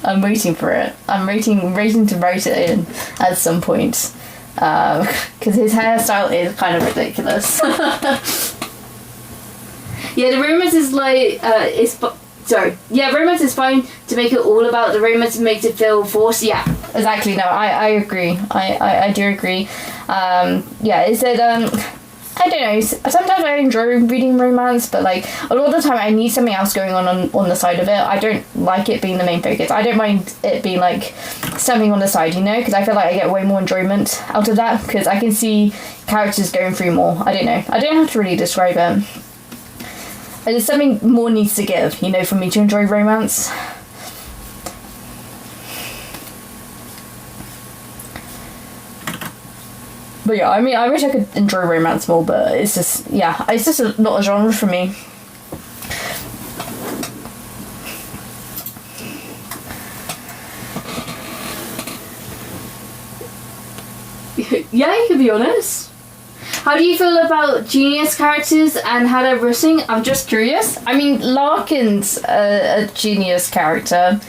I'm waiting for it. I'm waiting to write it in at some point. Because his hairstyle is kind of ridiculous. Yeah, the romance is like romance is fine to make it all about the romance and makes it feel forced. Yeah, exactly. No, I agree. I do agree. Is that I don't know. Sometimes I enjoy reading romance, but like a lot of the time I need something else going on the side of it. I don't like it being the main focus. I don't mind it being like something on the side, you know, because I feel like I get way more enjoyment out of that because I can see characters going through more. I don't know. I don't have to really describe it. There's something more needs to give, you know, for me to enjoy romance. But yeah, I mean, I wish I could enjoy romance more, but it's just not a genre for me. Yeah, you can be honest. How do you feel about genius characters and how they're written? I'm just curious. I mean, Larkin's a genius character.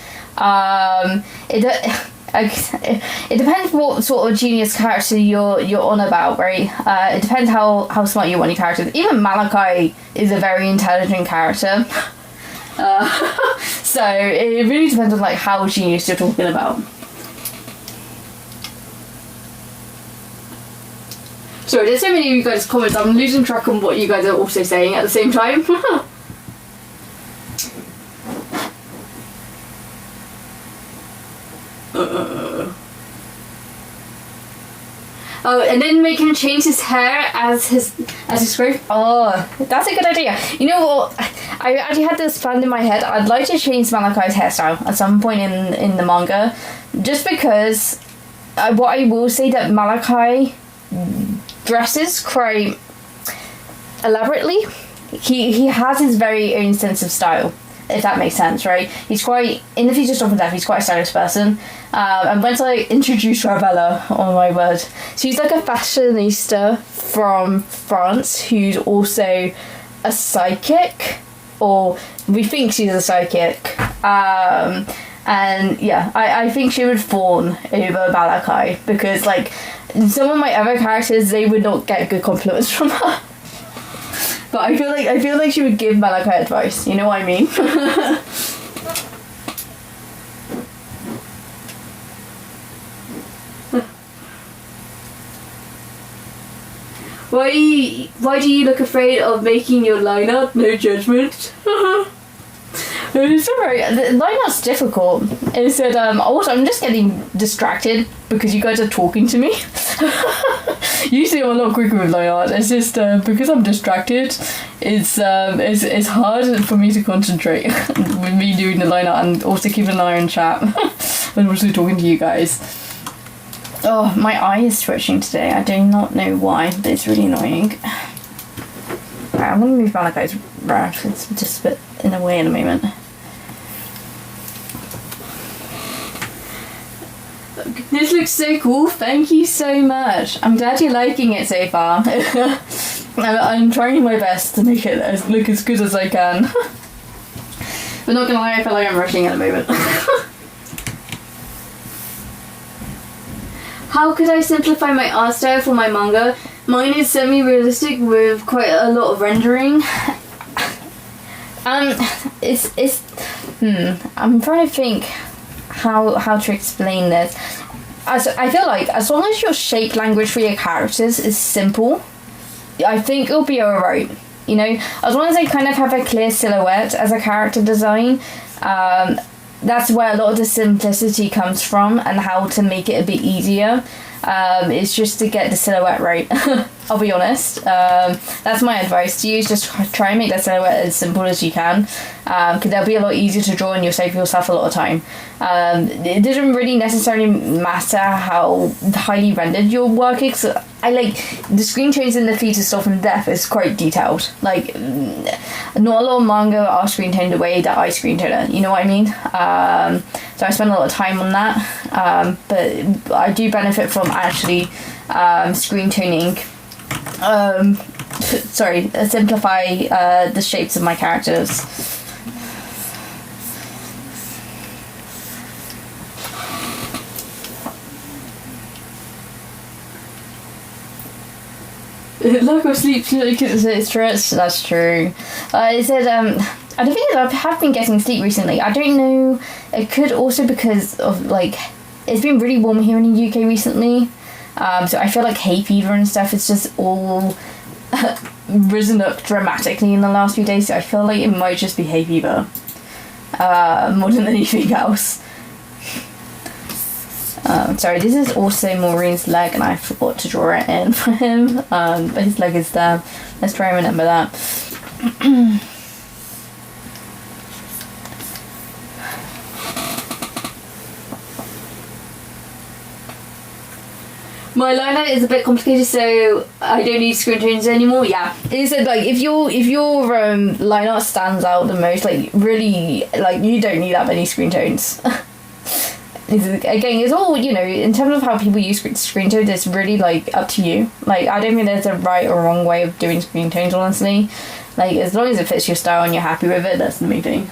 It depends what sort of genius character you're on about, right? It depends how smart you want your characters. Even Malachi is a very intelligent character. So it really depends on like how genius you're talking about. Sorry, there's so many of you guys' comments, I'm losing track on what you guys are also saying at the same time. Oh, and then make him change his hair as his growth. Oh, that's a good idea. You know what? I actually had this planned in my head. I'd like to change Malachi's hairstyle at some point in the manga, just because what I will say that Malachi dresses quite elaborately. He has his very own sense of style, if that makes sense, right? He's quite, in the future stuff and death, he's quite a stylish person. And once I introduced Rabella, oh my word, she's like a fashionista from France who's also a psychic, or we think she's a psychic. And yeah, I think she would fawn over Malachi, because like some of my other characters, they would not get good compliments from her. But I feel like she would give Malachi advice, you know what I mean? Why do you look afraid of making your lineup? No judgment. It's alright. The lineup's difficult. It's that also I'm just getting distracted because you guys are talking to me. Usually I'm a lot quicker with line art. It's just because I'm distracted. It's hard for me to concentrate with me doing the line art and also keeping an eye on chat and also talking to you guys. Oh, my eye is twitching today. I do not know why, but it's really annoying. Right, I'm gonna move Malachi's rash. It's just a bit in the way in a moment. This looks so cool. Thank you so much. I'm glad you're liking it so far. I'm trying my best to make it look as good as I can. But not gonna lie, I feel like I'm rushing at the moment. How could I simplify my art style for my manga? Mine is semi-realistic with quite a lot of rendering. I'm trying to think how to explain this. I feel like as long as your shape language for your characters is simple, I think it'll be alright. You know, as long as they kind of have a clear silhouette as a character design, that's where a lot of the simplicity comes from, and how to make it a bit easier. It's just to get the silhouette right. I'll be honest. That's my advice to you, is just try and make that silhouette as simple as you can, because they'll be a lot easier to draw and you'll save yourself a lot of time. It doesn't really necessarily matter how highly rendered your work is. I like the screen tones in the feet of Stuff and Death is quite detailed. Like, not a lot of manga are screen toned the way that I screen tone it, you know what I mean? So I spend a lot of time on that, but I do benefit from actually screen toning, simplify the shapes of my characters. Lack of sleep because it's stress. That's true. It said, I don't think I have been getting sleep recently. I don't know. It could also because of like, it's been really warm here in the UK recently. So I feel like hay fever and stuff. It's just all risen up dramatically in the last few days. So I feel like it might just be hay fever more than anything else. Sorry, this is also Maureen's leg, and I forgot to draw it in for him. But his leg is there. Let's try and remember that. My liner is a bit complicated, so I don't need screen tones anymore. Yeah, it said like if your line art stands out the most, like really, like you don't need that many screen tones. Again, it's all, you know, in terms of how people use screen tones, it's really like up to you. Like, I don't think there's a right or wrong way of doing screen tones, honestly. Like, as long as it fits your style and you're happy with it, that's the main thing.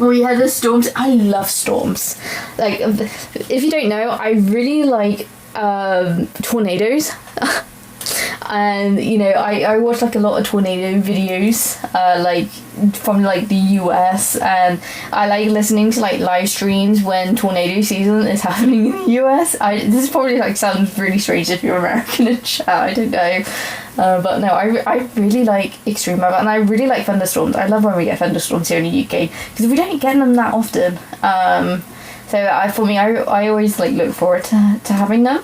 We had the storms. I love storms. Like, if you don't know, I really like tornadoes. And, you know, I watch like a lot of tornado videos, like from like the US, and I like listening to like live streams when tornado season is happening in the US. This probably like sounds really strange if you're American in chat, I don't know. But no, I really like extreme weather, and I really like thunderstorms. I love when we get thunderstorms here in the UK, because we don't get them that often. So I always like look forward to having them.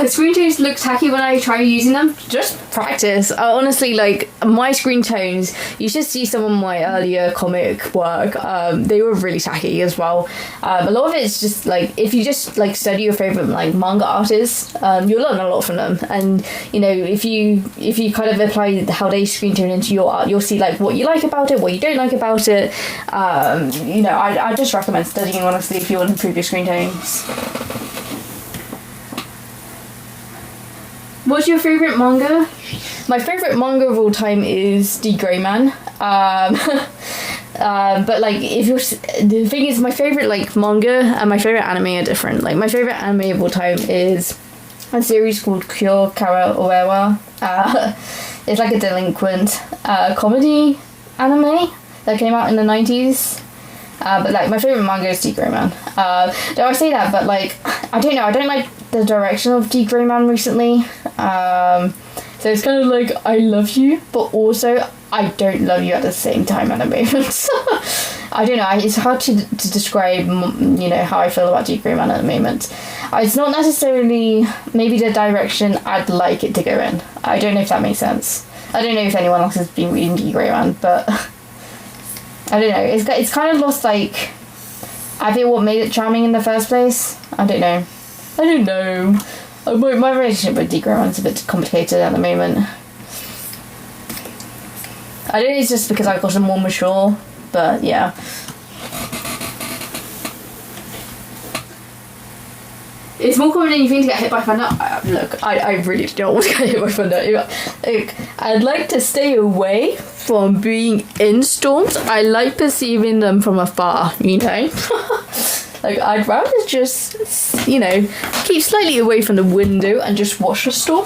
Screen tones look tacky when I try using them. Just practice. Honestly, like my screen tones, you should see some of my earlier comic work. They were really tacky as well. A lot of it is just like, if you just like study your favorite like manga artists, you'll learn a lot from them. And you know, if you kind of apply how they screen tone into your art, you'll see like what you like about it, what you don't like about it. You know, I just recommend studying, honestly, if you want to improve your screen tones. What's your favourite manga? My favourite manga of all time is The Grey Man. But like, the thing is, my favourite like manga and my favourite anime are different. Like, my favourite anime of all time is a series called Kyo Kara Oewa. It's like a delinquent comedy anime that came out in the 90s. But like, my favourite manga is The Grey Man. Though I say that, but like, I don't know, I don't like the direction of The Grey Man recently. So it's kind of like, I love you, but also I don't love you at the same time at the moment. I don't know, it's hard to describe, you know, how I feel about The Grey Man at the moment. It's not necessarily maybe the direction I'd like it to go in. I don't know if that makes sense. I don't know if anyone else has been reading The Grey Man, but I don't know, it's kind of lost like, I think what made it charming in the first place. I don't know. My relationship with The Grey Man's a bit complicated at the moment. I don't know, it's just because I've gotten more mature, but yeah. It's more common than you think to get hit by thunder. Look, I really don't want to get hit by thunder. Look, I'd like to stay away from being in storms. I like perceiving them from afar, you know? Like, I'd rather just, you know, keep slightly away from the window and just watch the storm.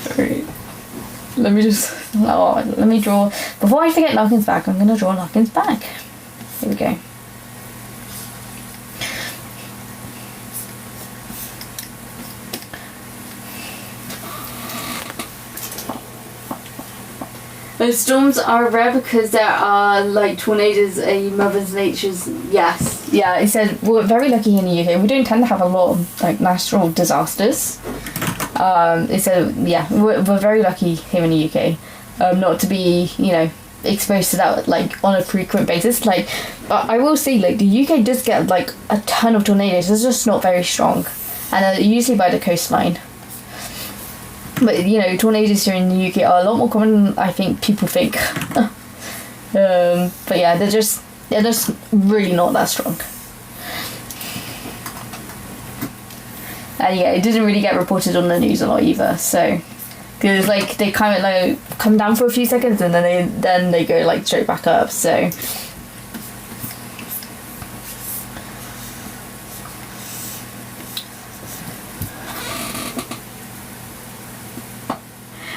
Alright. Let me draw. Before I forget Larkin's back, I'm going to draw Larkin's back. Here we go. Storms are rare because there are like tornadoes. A mother's nature's yes. Yeah, it said we're very lucky here in the UK. We don't tend to have a lot of like natural disasters. It said we're very lucky here in the UK, not to be exposed to that like on a frequent basis. Like, I will say like the UK does get like a ton of tornadoes. It's just not very strong, and they're usually by the coastline. But tornadoes here in the UK are a lot more common than I think people think. But yeah, they're just really not that strong. And yeah, it didn't really get reported on the news a lot either. So, because like they kind of like come down for a few seconds and then they go like straight back up. So.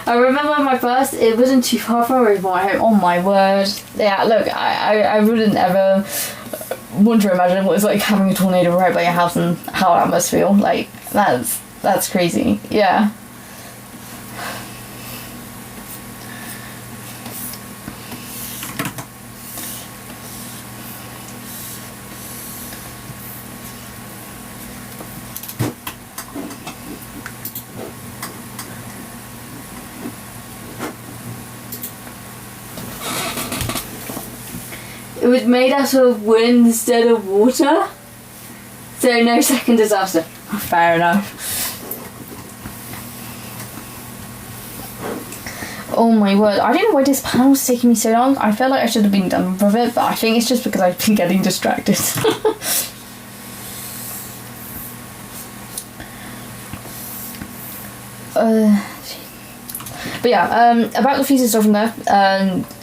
I remember my first, it wasn't too far from my home. Oh my word. Yeah, look, I wouldn't ever want to imagine what it's like having a tornado right by your house and how that must feel. Like, that's crazy. Yeah. It was made out of wind instead of water, so no second disaster. Fair enough. Oh my word, I don't know why this panel's taking me so long. I feel like I should have been done with it, but I think it's just because I've been getting distracted. But yeah, about the thesis stuff from there,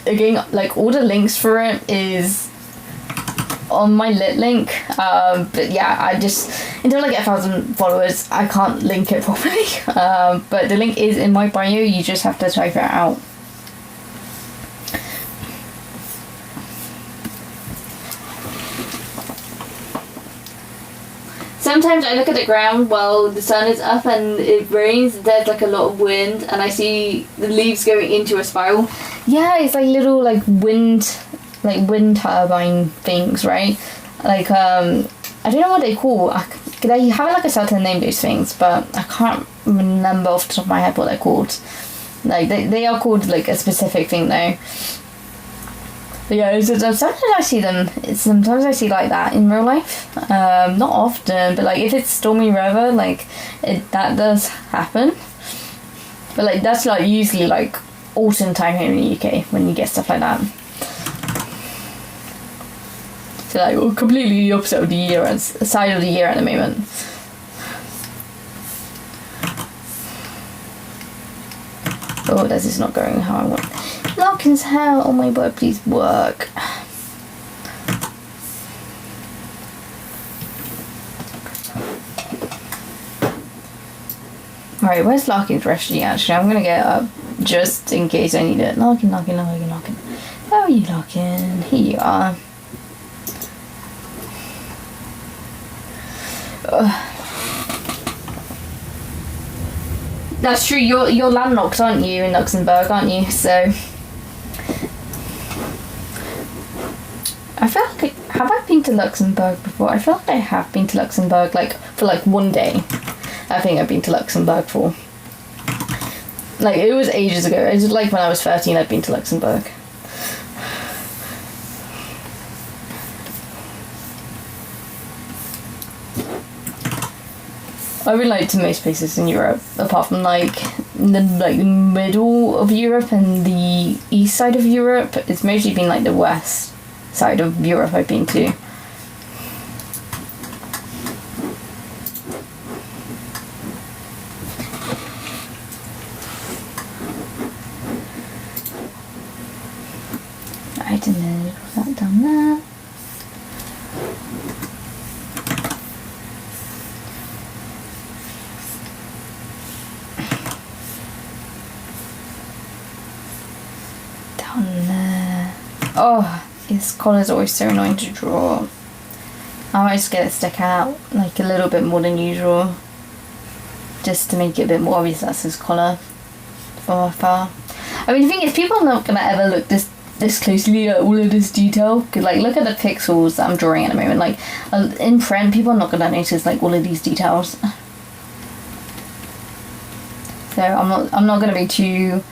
again, like all the links for it is on my lit link, but yeah, I just, until I get 1,000 followers, I can't link it properly, but the link is in my bio, you just have to type it out. Sometimes I look at the ground while the sun is up and it rains, there's like a lot of wind and I see the leaves going into a spiral. Yeah, it's like little like wind turbine things, right? Like, I don't know what they call. They have like a certain name, those things, but I can't remember off the top of my head what they're called. Like, they are called like a specific thing though. But yeah, sometimes I see them. Sometimes I see like that in real life. Not often, but like if it's stormy weather, like that does happen. But like that's like usually like autumn time here in the UK when you get stuff like that. So like we're completely the opposite of the side of the year at the moment. Oh, this is not going how I want. Larkin's hell, oh my god, please work. Alright, where's Larkin's refugee actually? I'm gonna get up just in case I need it. Larkin. Where are you, Larkin? Here you are. That's true, you're landlocked, aren't you, in Luxembourg, aren't you? So I feel like have I been to Luxembourg before? I feel like I have been to Luxembourg like for like one day. I think I've been to Luxembourg for like it was ages ago. It was like when I was 13 I'd been to Luxembourg. I've been like to most places in Europe, apart from like the middle of Europe and the east side of Europe. It's mostly been like the west side of Europe I've been to. I don't know, put that down there. Oh, this colour's always so annoying to draw. I might just get it stick out like a little bit more than usual, just to make it a bit more obvious that's his collar from afar. I mean, the thing is, people are not gonna ever look this closely at all of this detail. Cause like, look at the pixels that I'm drawing at the moment. Like, in print, people are not gonna notice like all of these details. So I'm not gonna be too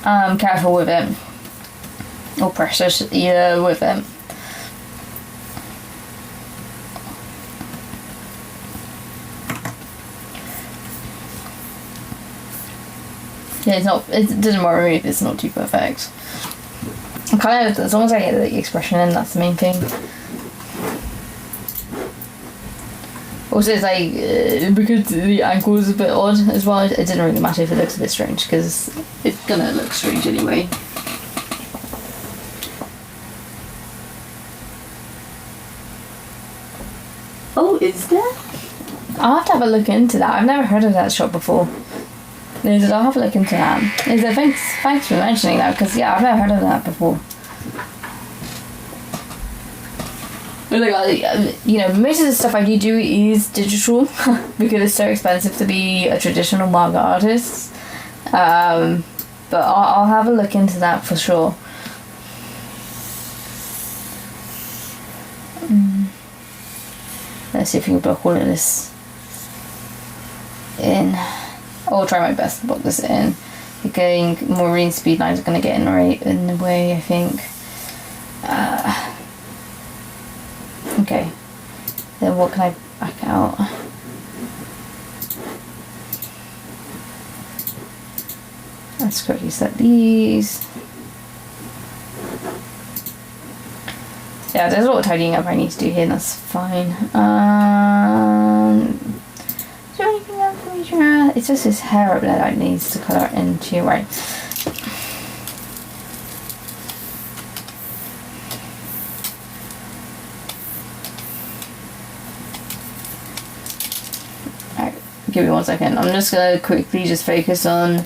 careful with it, or precious either with it. Yeah, it doesn't worry me if it's not too perfect. I'm kind of, as long as I get the expression in, that's the main thing. Also, it's like, because the ankle is a bit odd as well, it didn't really matter if it looks a bit strange, because it's gonna look strange anyway. Oh, is there? I'll have to have a look into that. I've never heard of that shop before. I'll have a look into that. Thanks for mentioning that, because yeah, I've never heard of that before. Like, you know, most of the stuff I do is digital because it's so expensive to be a traditional manga artist. But I'll have a look into that for sure. Let's see if we can block all of this in. I'll try my best to block this in. Going Maureen speed lines are going to get in the way, I think. Okay. Then what can I back out? Let's quickly set these. Yeah, there's a lot of tidying up I need to do here, and that's fine. Is there anything else for me to draw? It's just his hair up there that needs to colour into, right? Alright, give me 1 second. I'm just gonna quickly just focus on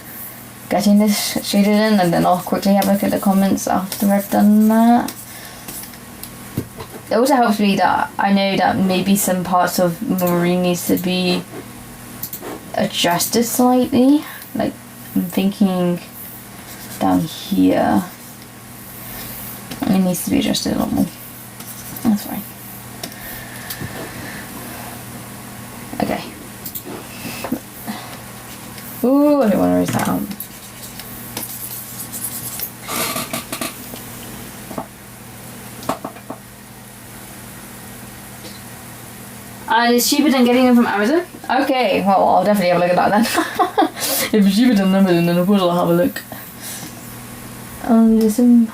getting this shaded in, and then I'll quickly have a look at the comments after I've done that. It also helps me that I know that maybe some parts of Maureen needs to be adjusted slightly. Like, I'm thinking down here it needs to be adjusted a lot more. That's fine. Okay. Ooh, I don't want to raise that out. And it's cheaper than getting them from Amazon. Okay, well, I'll definitely have a look at that then. If it's cheaper than Amazon, then of course I'll have a look. There's some...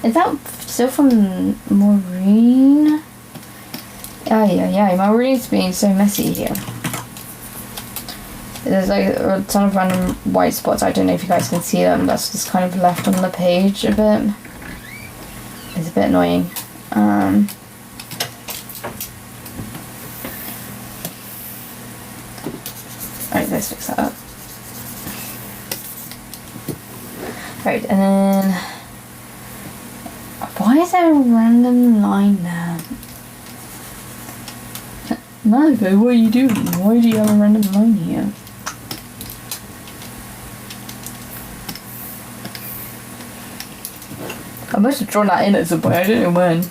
Is that still from Maureen? Yeah, Maureen's being so messy here. There's like a ton of random white spots. I don't know if you guys can see them. That's just kind of left on the page a bit. It's a bit annoying. Alright, let's fix that up. Right, and then... Why is there a random line there? Manga, what are you doing? Why do you have a random line here? I must have drawn that in at some point, I don't know when.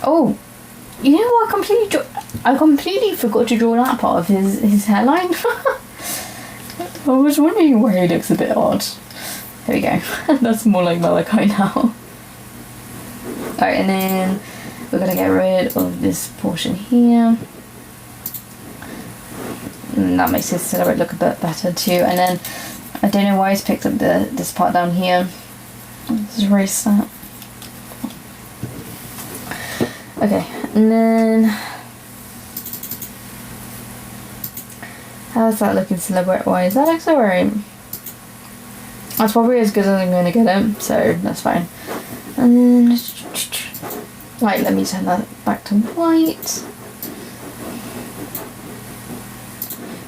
Oh, you know what? I completely forgot to draw that part of his hairline. I was wondering where he looks a bit odd. There we go. That's more like Malachi now. Alright, and then we're gonna get rid of this portion here. And that makes his silhouette look a bit better too. And then I don't know why he's picked up this part down here. Let's erase that. Okay, and then how's that looking silhouette wise? That looks alright. That's probably as good as I'm going to get it, so that's fine. And then, right, let me turn that back to white.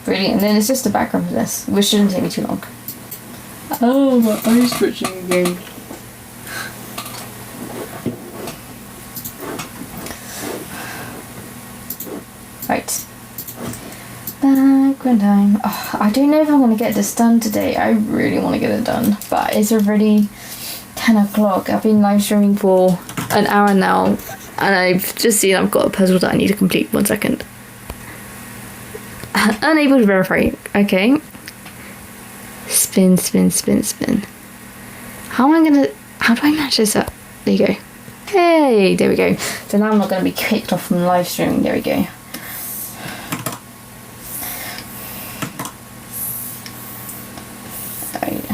Brilliant, and then it's just the background for this, which shouldn't take me too long. Oh, my eye's twitching again. Right. Screen time. Oh, I don't know if I'm going to get this done today. I really want to get it done. But it's already 10 o'clock. I've been live streaming for an hour now. And I've just seen I've got a puzzle that I need to complete. 1 second. Unable to verify. Okay. Spin, spin, spin, spin. How do I match this up? There you go. Hey, there we go. So now I'm not going to be kicked off from live streaming. There we go. Right.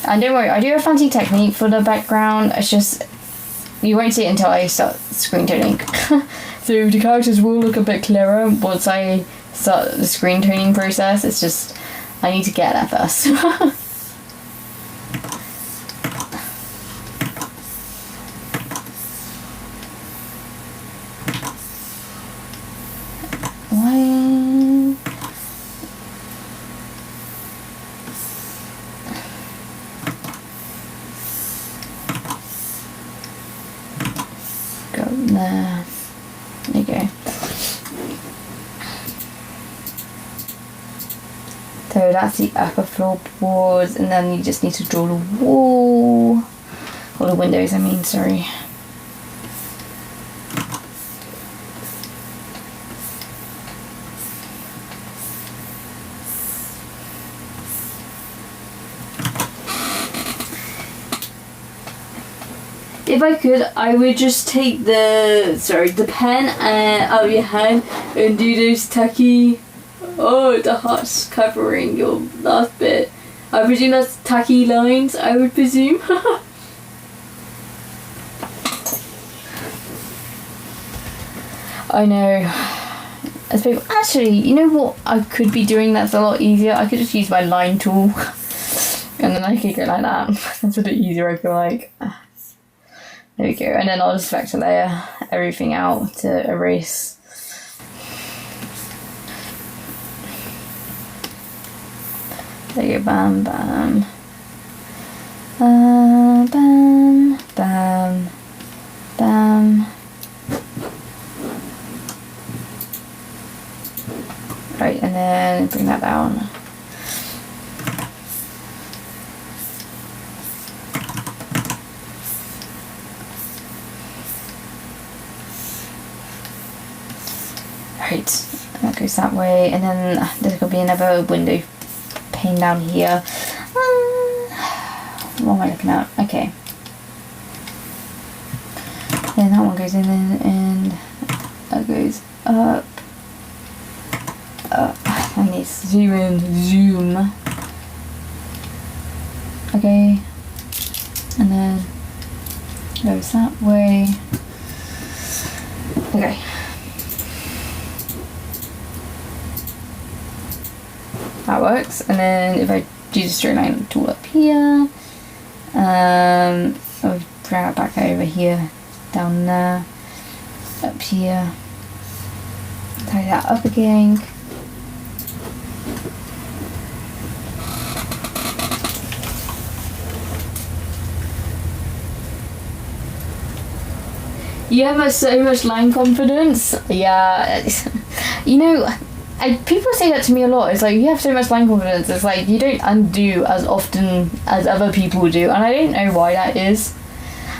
And don't worry, I do have a fancy technique for the background. It's just, you won't see it until I start screen toning. So the characters will look a bit clearer once I start the screen toning process. It's just, I need to get that first. There you go. So that's the upper floorboards, and then you just need to draw the wall, or the windows, I mean, sorry. If I could, I would just take the pen out of your hand and do those tacky, the heart's covering your last bit. I presume that's tacky lines, I would presume. I know. Actually, you know what I could be doing that's a lot easier? I could just use my line tool and then I could go like that. That's a bit easier, I feel like. There we go, and then I'll just vector layer everything out to erase. There you go, bam, bam. Bam, bam, bam. Right, and then bring that down. Right, that goes that way, and then there's going to be another window pane down here. What am I looking at? Okay. Then that one goes in, and that goes up. I need to zoom in, zoom. Okay, and then goes that way. Okay. That works, and then if I do the straight line tool up here, I'll drag it back over here, down there, up here, tie that up again. You have so much line confidence. Yeah, you know. People say that to me a lot. It's like, you have so much line confidence. It's like, you don't undo as often as other people do. And I don't know why that is.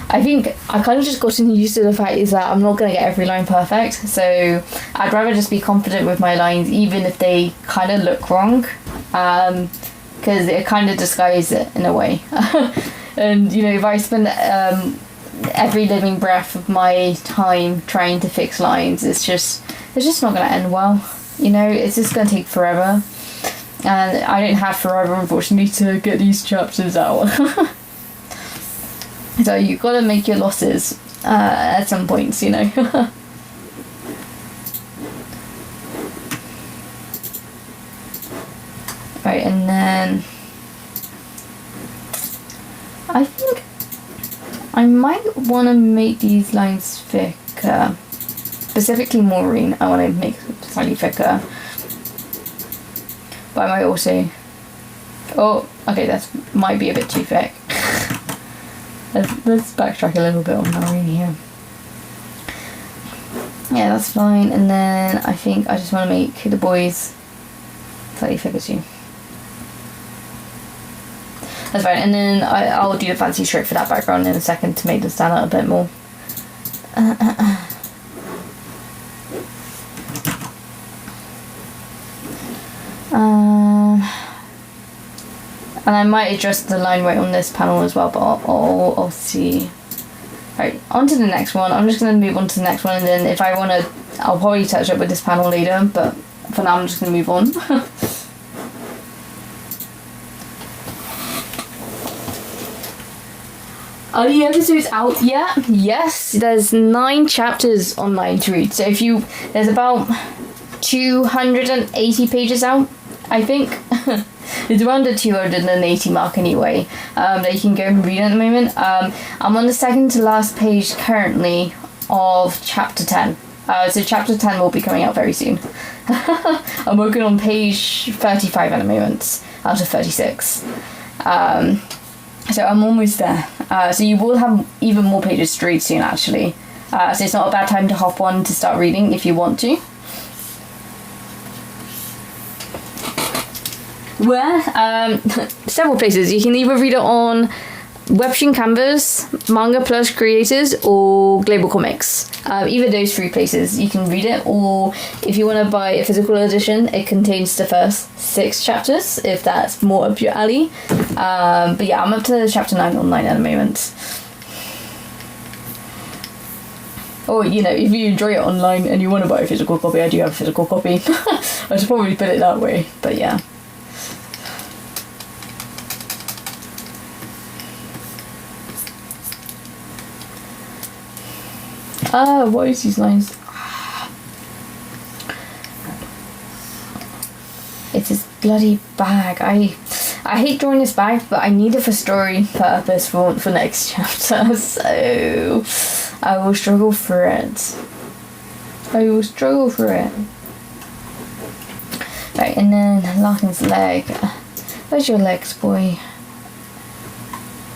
I think I kind of just gotten used to the fact is that I'm not going to get every line perfect. So I'd rather just be confident with my lines, even if they kind of look wrong. Because it kind of disguises it in a way. And, you know, if I spend every living breath of my time trying to fix lines, it's just not going to end well. You know, it's just going to take forever. And I don't have forever, unfortunately, to get these chapters out. So you've got to make your losses at some points, you know. Right, and then I think I might want to make these lines thicker. Specifically Maureen, I want to make slightly thicker. But I might also... Oh, okay, that might be a bit too thick. Let's backtrack a little bit on Maureen here. Yeah, that's fine. And then I think I just want to make the boys slightly focus you. That's fine, and then I'll do the fancy stroke for that background in a second to make them stand out a bit more. And I might adjust the line weight on this panel as well, but I'll see. Right, on to the next one. I'm just going to move on to the next one, and then if I want to, I'll probably touch up with this panel later, but for now I'm just going to move on. Are the episodes out yet? Yes, there's 9 chapters online to read. So there's about 280 pages out, I think. It's around the 280 mark anyway, that you can go and read at the moment. I'm on the second to last page currently of chapter 10. So chapter 10 will be coming out very soon. I'm working on page 35 at the moment, out of 36. So I'm almost there. So you will have even more pages to read soon, actually. So it's not a bad time to hop on to start reading if you want to. Where? Several places. You can either read it on Webtoon Canvas, Manga Plus Creators, or Global Comics. Either those 3 places you can read it, or if you want to buy a physical edition, it contains the first 6 chapters, if that's more up your alley. But yeah, I'm up to chapter 9 online at the moment. Or, if you enjoy it online and you want to buy a physical copy, I do have a physical copy. I should probably put it that way, but yeah. What is these lines? It's this bloody bag. I hate drawing this bag, but I need it for story purpose for next chapter, so I will struggle for it. Right, and then Larkin's leg. Where's your legs, boy?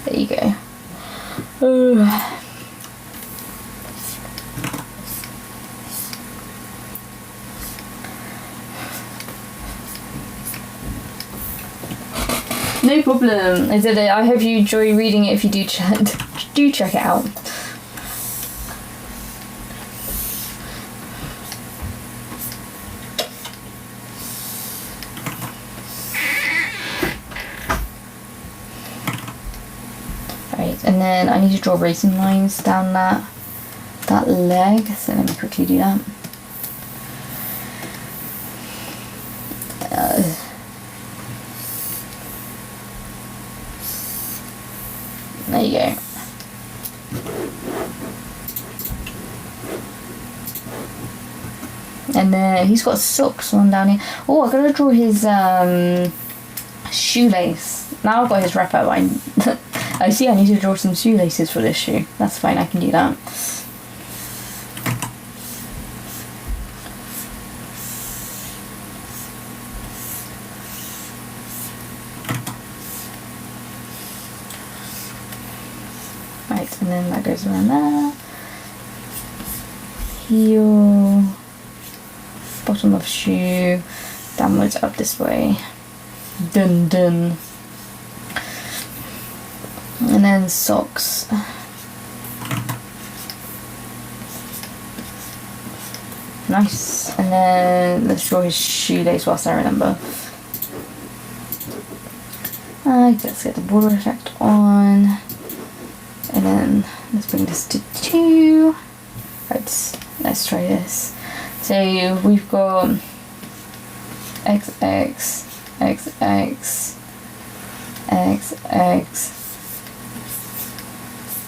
There you go. No problem. I hope you enjoy reading it. If you do, check it out. Right, and then I need to draw racing lines down that leg. So let me quickly do that. There you go. And then he's got socks on down here. Oh, I gotta draw his shoelace. Now I've got his wrapper, but I see I need to draw some shoelaces for this shoe. That's fine, I can do that. Right, and then that goes around there. Heel, bottom of shoe, downwards up this way. Dun dun. And then socks. Nice. And then let's draw his shoelace whilst I remember. Let's get the border effect on. And then let's bring this to 2. Right, let's try this. So we've got XX, XX, XX,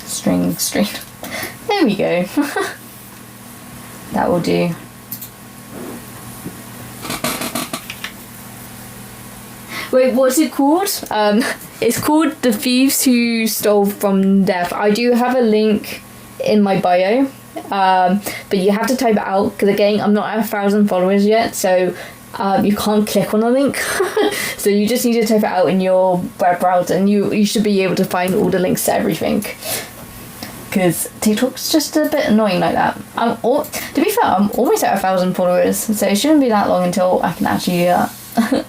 string, string. There we go. That will do. Wait, what's it called? It's called The Thieves Who Stole from Death. I do have a link in my bio, but you have to type it out because again, I'm not at 1,000 followers yet, so you can't click on the link. So you just need to type it out in your web browser, and you should be able to find all the links to everything. Because TikTok's just a bit annoying like that. To be fair, I'm almost at 1,000 followers, so it shouldn't be that long until I can actually do that.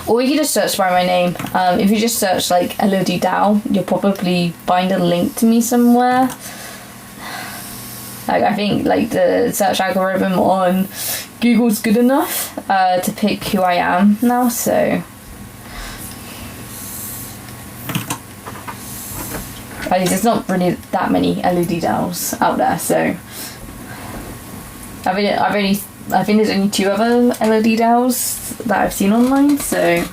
Or you can just search by my name. If you just search like Elodie Dow, you'll probably find a link to me somewhere. Like I think like the search algorithm on Google's good enough to pick who I am now, so there's not really that many Elodie Dows out there, so I think there's only 2 other Elodie Dows that I've seen online, so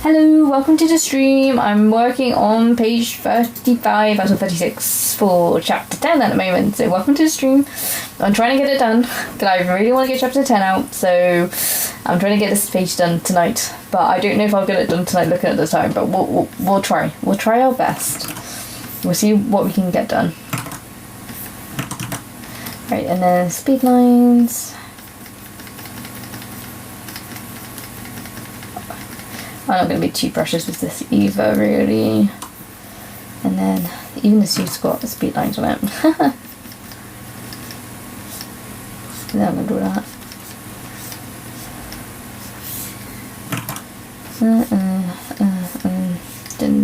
hello, welcome to the stream. I'm working on page 35 out of 36 for chapter 10 at the moment, so welcome to the stream. I'm trying to get it done, but I really want to get chapter 10 out, so I'm trying to get this page done tonight, but I don't know if I'll get it done tonight looking at the time, but we'll try. We'll try our best. We'll see what we can get done. Right, and then speed lines. I'm not going to be too precious with this either, really. And then, even the suit's got the speed lines on it. Then I'm going to do that.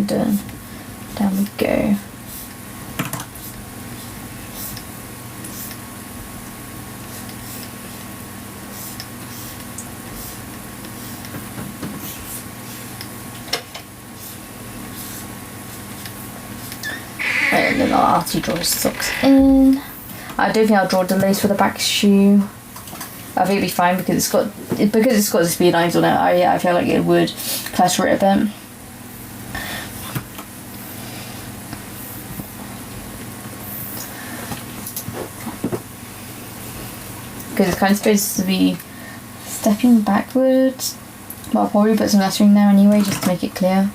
Dun. Down we go. And then I'll actually draw his socks in. I don't think I'll draw the lace for the back shoe. I think it'll be fine because it's got the speed lines on it. I feel like it would cluster it a bit. Because it's kind of supposed to be stepping backwards. But I'll probably put some lettering there anyway just to make it clear.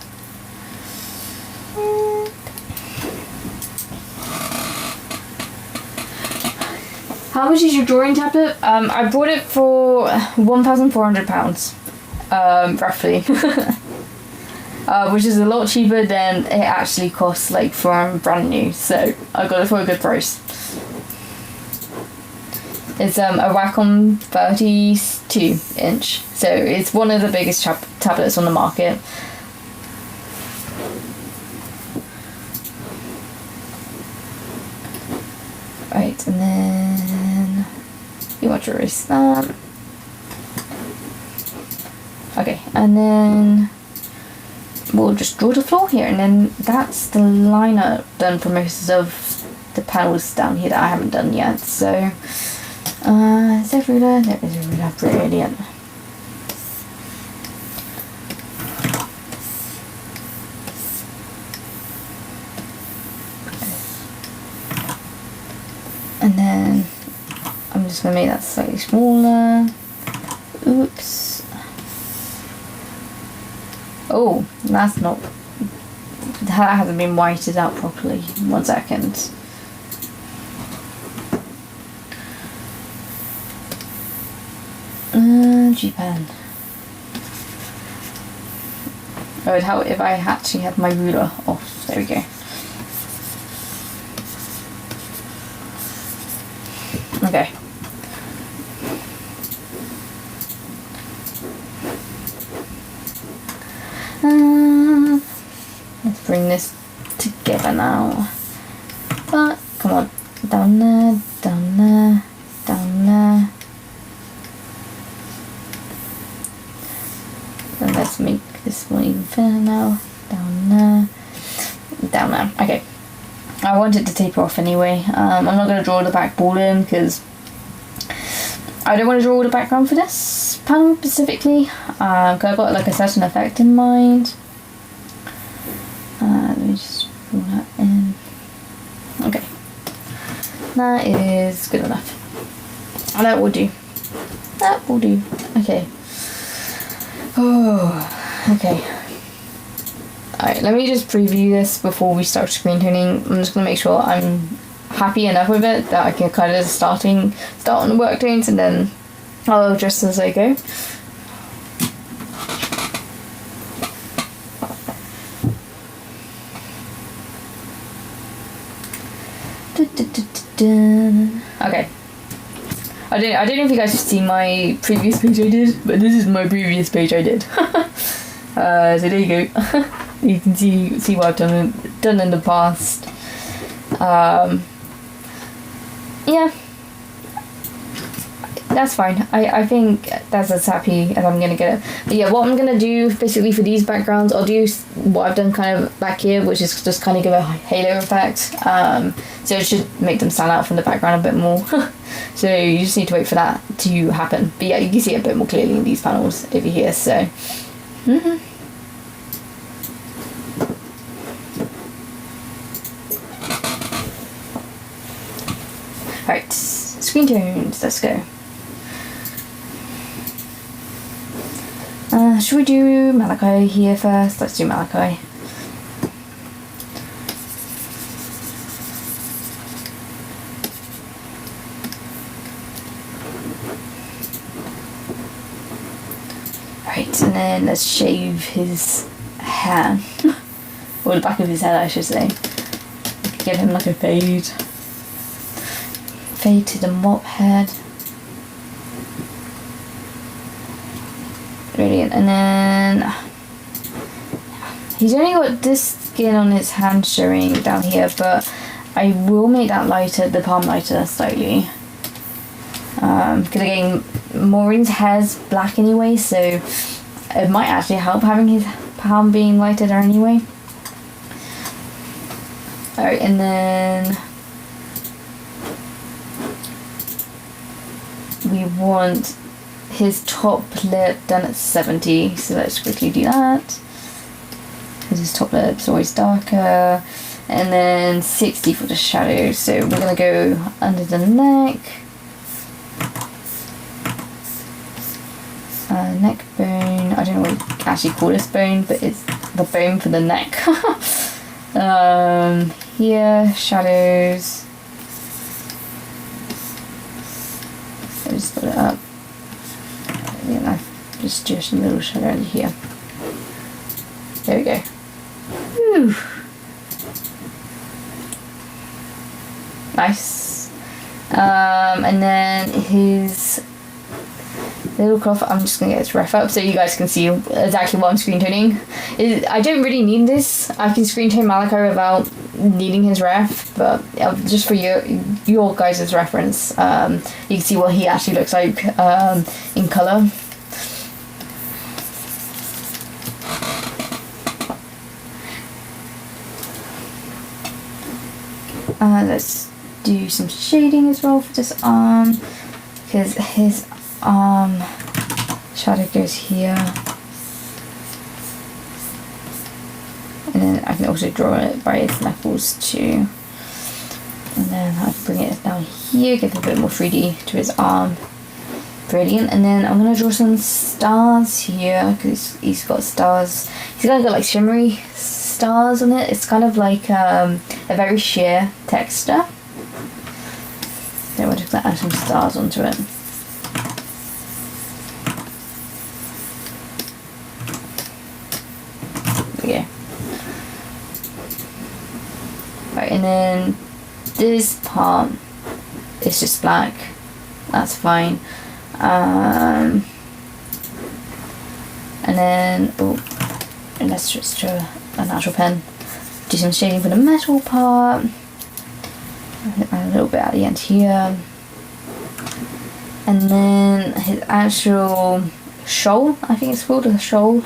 How much is your drawing tablet? I bought it for £1,400, roughly. Which is a lot cheaper than it actually costs, like, from brand new. So I got it for a good price. It's a Wacom 32 inch. So it's one of the biggest tablets on the market. Right, and then you want to erase that. Okay, and then we'll just draw the floor here, and then that's the line I've done for most of the panels down here that I haven't done yet. So, is there a ruler? There is a ruler, brilliant. And then I'm just going to make that slightly smaller. Oops. Oh, that's not... That hasn't been whited out properly. 1 second. G-pen. Oh, it'd help if I actually had my ruler off. There we go. Okay. Let's bring this together now. But come on, down there, down there, down there. And let's make this one even thinner now. Down there, down there. Okay. I wanted to taper off anyway. I'm not going to draw the back ball in because I don't want to draw the background for this panel specifically. Because I've got like a certain effect in mind. Let me just draw that in. Okay. That is good enough. And that will do. That will do. Okay. Oh, okay. Alright, let me just preview this before we start screen tuning. I'm just going to make sure I'm happy enough with it that I can kind of start on the work tones, and then I'll adjust as I go. Okay. I don't know if you guys have seen my previous page I did, but this is my previous page I did. So there you go. You can see what I've done in the past. Yeah, that's fine. I think that's as happy as I'm gonna get it. But yeah, what I'm gonna do basically for these backgrounds, I'll do what I've done kind of back here, which is just kind of give a halo effect. So it should make them stand out from the background a bit more. So you just need to wait for that to happen. But yeah, you can see it a bit more clearly in these panels over here. So. Right, screen tones, let's go. Should we do Malachi here first? Let's do Malachi. Right, and then let's shave his hair. Or the back of his head, I should say. Give him like a fade. Fade to the mop head. Brilliant. And then he's only got this skin on his hand showing down here, but I will make that lighter, the palm lighter slightly. Because again, Maureen's hair's black anyway, so it might actually help having his palm being lighter there anyway. Alright, and then we want his top lip done at 70, so let's quickly do that, because his top lip's always darker. And then 60 for the shadow, so we're going to go under the neck, neck bone. I don't know what you actually call this bone, but it's the bone for the neck. Here, shadows. So just put it up. Yeah, just do a little shadow under here. There we go. Whew. Nice. And then his little cloth, I'm just going to get this ref up so you guys can see exactly what I'm screen toning. I don't really need this. I can screen tone Malachi without needing his ref, but just for your guys' reference, you can see what he actually looks like in colour. Let's do some shading as well for this arm, because his arm shadow goes here, and then I can also draw it by his knuckles too, and then I can bring it down here, give a bit more 3D to his arm. Brilliant. And then I'm going to draw some stars here, because he's got stars. He's kind of got like shimmery stars on it. It's kind of like a very sheer texture. Then we're just going to add some stars onto it. There we go. Right, and then this part is just black. That's fine. And then let's just draw a natural pen. Do some shading for the metal part. A little bit at the end here. And then his actual shoal, I think it's called a shoal.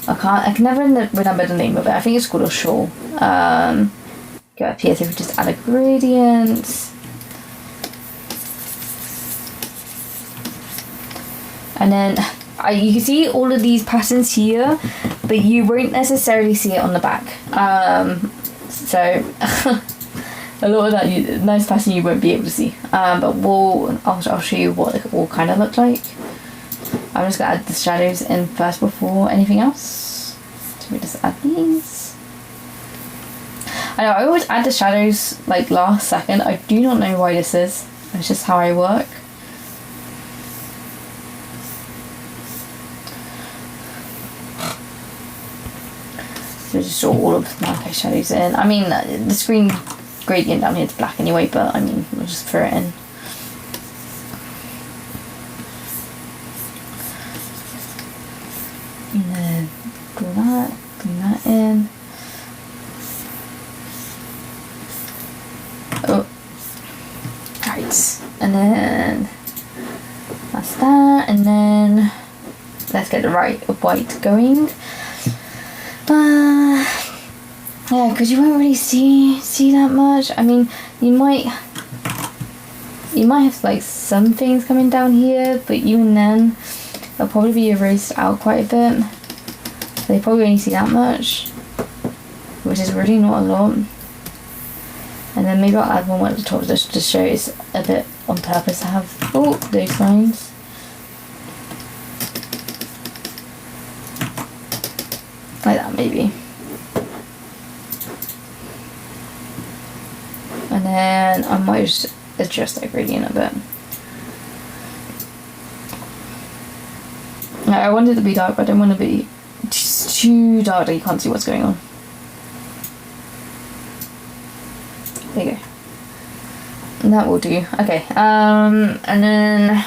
I can never remember the name of it. I think it's called a shoal. Go up here, so we just add a gradient. And then you can see all of these patterns here, but you won't necessarily see it on the back. So a lot of that nice pattern you won't be able to see. But I'll show you what it will kind of look like. I'm just gonna add the shadows in first before anything else. So we just add these. I know I always add the shadows like last second. I do not know why this is. It's just how I work. So just draw all of Malachi shadows in. I mean, the screen gradient down here is black anyway, but I mean, we'll just throw it in. And then glue that in. Oh, right. And then that's that. And then let's get the right white going. Yeah, because you won't really see that much. I mean, you might have like some things coming down here, but even then they'll probably be erased out quite a bit. So they probably only see that much, which is really not a lot. And then maybe I'll add one at the top just to show it's a bit on purpose to have those lines. Like that maybe. And then I might just adjust that gradient a bit. Now, I want it to be dark, but I don't want to be too dark that you can't see what's going on. There you go. And that will do. Okay, and then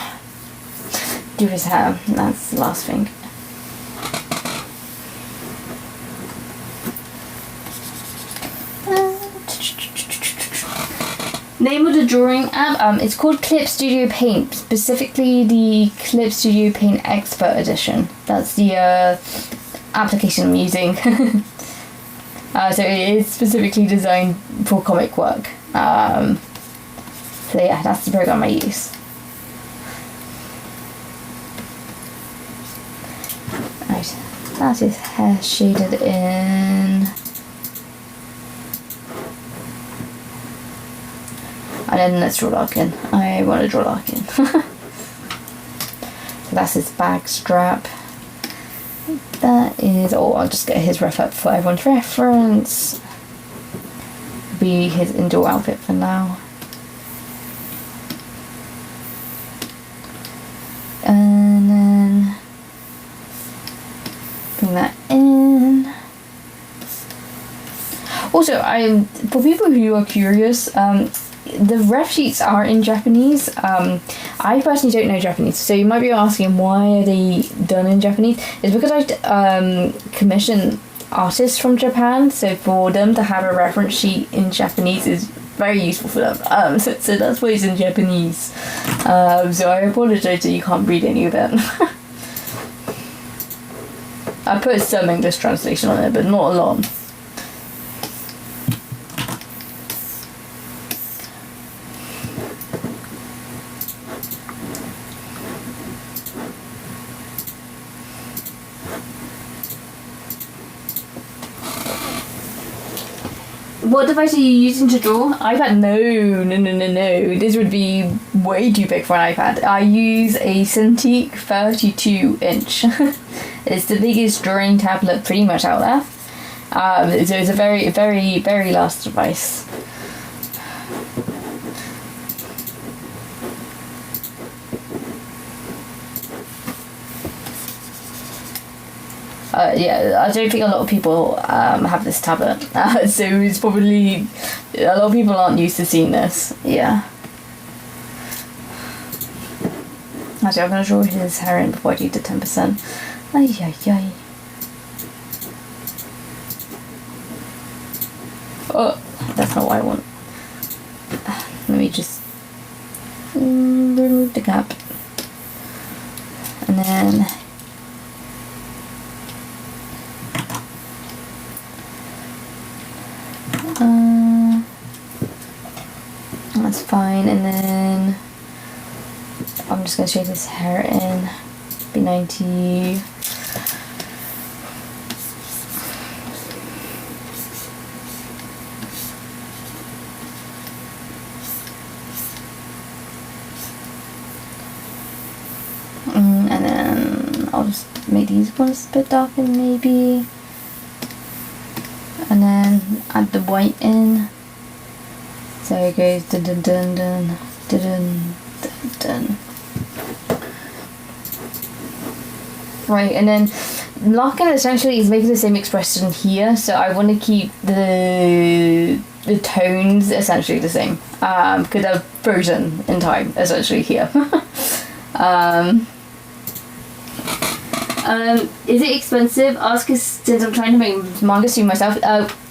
do his hair. That's the last thing. Name of the drawing app, it's called Clip Studio Paint, specifically the Clip Studio Paint Expert Edition. That's the application I'm using. So it is specifically designed for comic work. So yeah, that's the program I use. Right, that is hair shaded in. And then let's draw Larkin. I want to draw Larkin. So that's his bag strap. That is, I'll just get his ref up for everyone's reference. Be his indoor outfit for now. And then bring that in. Also, for people who are curious, the ref sheets are in Japanese. I personally don't know Japanese, so you might be asking why are they done in Japanese. It's because I commission artists from Japan, so for them to have a reference sheet in Japanese is very useful for them. So that's why it's in Japanese. So I apologise that you can't read any of it. I put some English translation on it, but not a lot. What device are you using to draw? iPad? No. This would be way too big for an iPad. I use a Cintiq 32-inch. It's the biggest drawing tablet pretty much out there. So it's a very, very, very last device. Yeah, I don't think a lot of people have this tablet, so it's probably a lot of people aren't used to seeing this. Yeah. Actually, I'm gonna draw his hair in before I do the 10%. Ay. Oh, that's not what I want. Let me just remove the gap, and then. That's fine, and then I'm just going to shade his hair in, be 90. And then I'll just make these ones a bit darker maybe, and then add the white in. So it goes dun dun dun dun dun dun dun. Right, and then Larkin essentially is making the same expression here, so I want to keep the tones essentially the same, because they're frozen in time essentially here. Is it expensive? Ask us since I'm trying to make manga soon myself.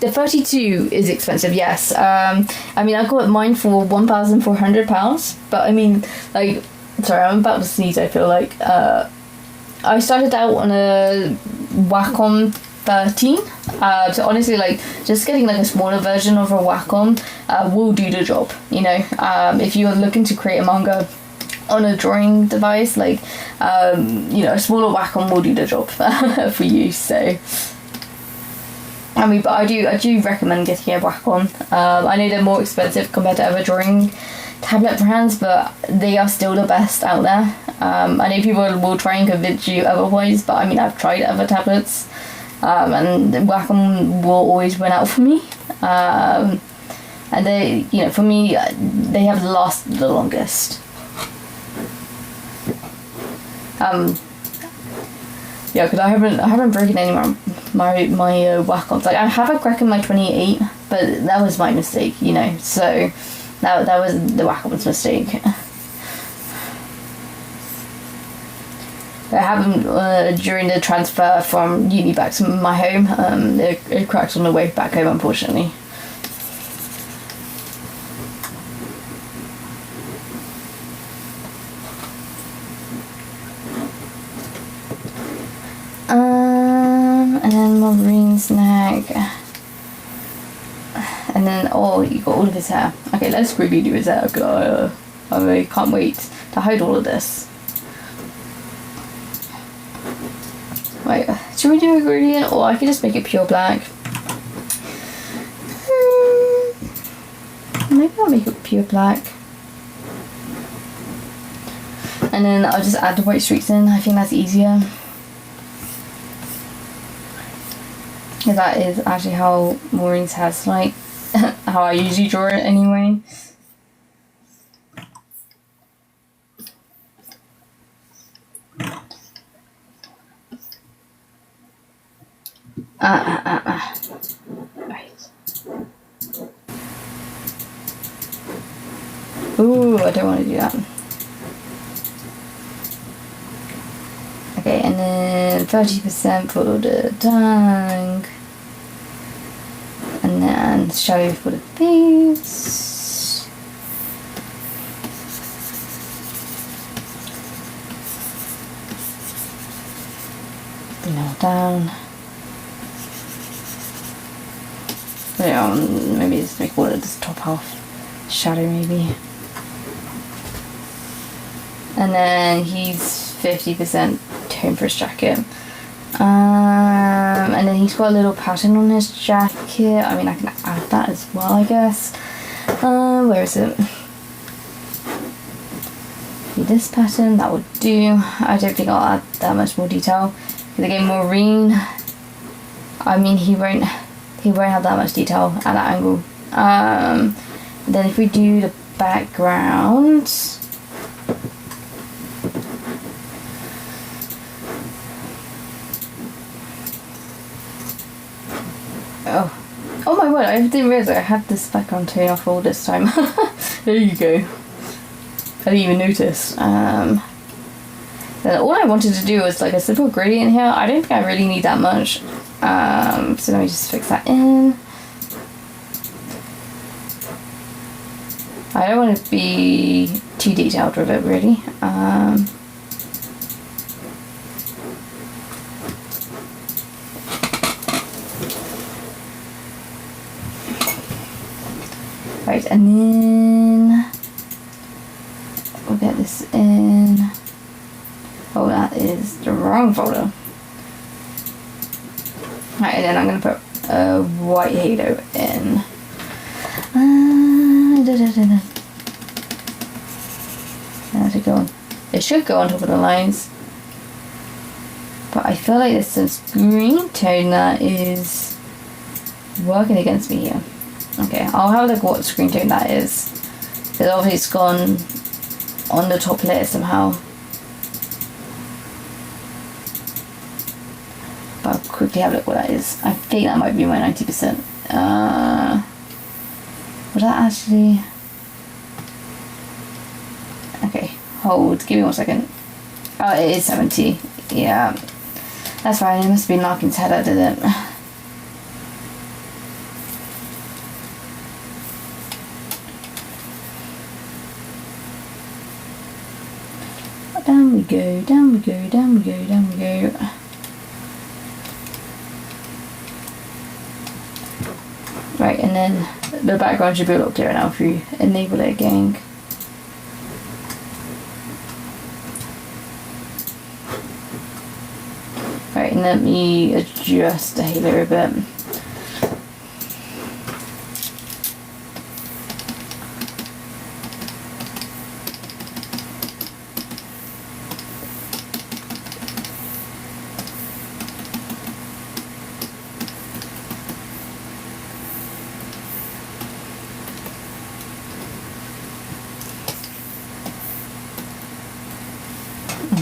The 32 is expensive, yes. I mean, I got mine for £1,400, but I mean, like, sorry, I'm about to sneeze, I feel like. I started out on a Wacom 13. So honestly, like, just getting like a smaller version of a Wacom will do the job, you know. If you're looking to create a manga on a drawing device, like, you know, a smaller Wacom will do the job for you. So I mean, but I do recommend getting a Wacom. I know they're more expensive compared to other drawing tablet brands, but they are still the best out there. I know people will try and convince you otherwise, but I mean, I've tried other tablets, and Wacom will always win out for me. And they, you know, for me, they have lasted the longest. Yeah, because I haven't broken any of my Wacoms. Like, I have a crack in my 28, but that was my mistake, you know. So that was the Wacom's mistake. I happened during the transfer from uni back to my home. It cracked on the way back home, unfortunately. And then marine snack. And then, oh, you got all of his hair. Okay, let's quickly do his hair. I can't wait to hide all of this. Wait, should we do a gradient, or I could just make it pure black? Maybe I'll make it pure black. And then I'll just add the white streaks in. I think that's easier. Because that is actually how Maureen's hair's like. How I usually draw it anyway. Right. Ooh, I don't want to do that. Okay, and then 30% for the tongue. And then shadow for the face. Bring it all down. Yeah, maybe just make all of this top half shadow, maybe. And then he's 50% tone for his jacket. And then he's got a little pattern on his jacket. I mean, I can add that as well, I guess. Where is it? This pattern, that would do. I don't think I'll add that much more detail. Because again, Maureen, I mean, he won't have that much detail at that angle. Then if we do the background, oh my word, I didn't realise I had this background tone off all this time. There you go. I didn't even notice. Then all I wanted to do was like a simple gradient here. I don't think I really need that much. So let me just fix that in. I don't want to be too detailed with it, really. Right, and then we'll get this in. Oh, that is the wrong folder. Right, and then I'm going to put a white halo in. How's it going? It should go on top of the lines. But I feel like there's some green tone that is working against me here. Okay, I'll have a look what screen tone that is. Because obviously it's gone on the top layer somehow. But I'll quickly have a look what that is. I think that might be my 90%. Would that actually... Okay, hold. Give me 1 second. Oh, it is 70. Yeah. That's fine, it must have been knocking his head out, did it? Down we go, down we go, down we go, down we go. Right, and then the background should be a lot clearer now if you enable it again. Right, and let me adjust the halo a bit.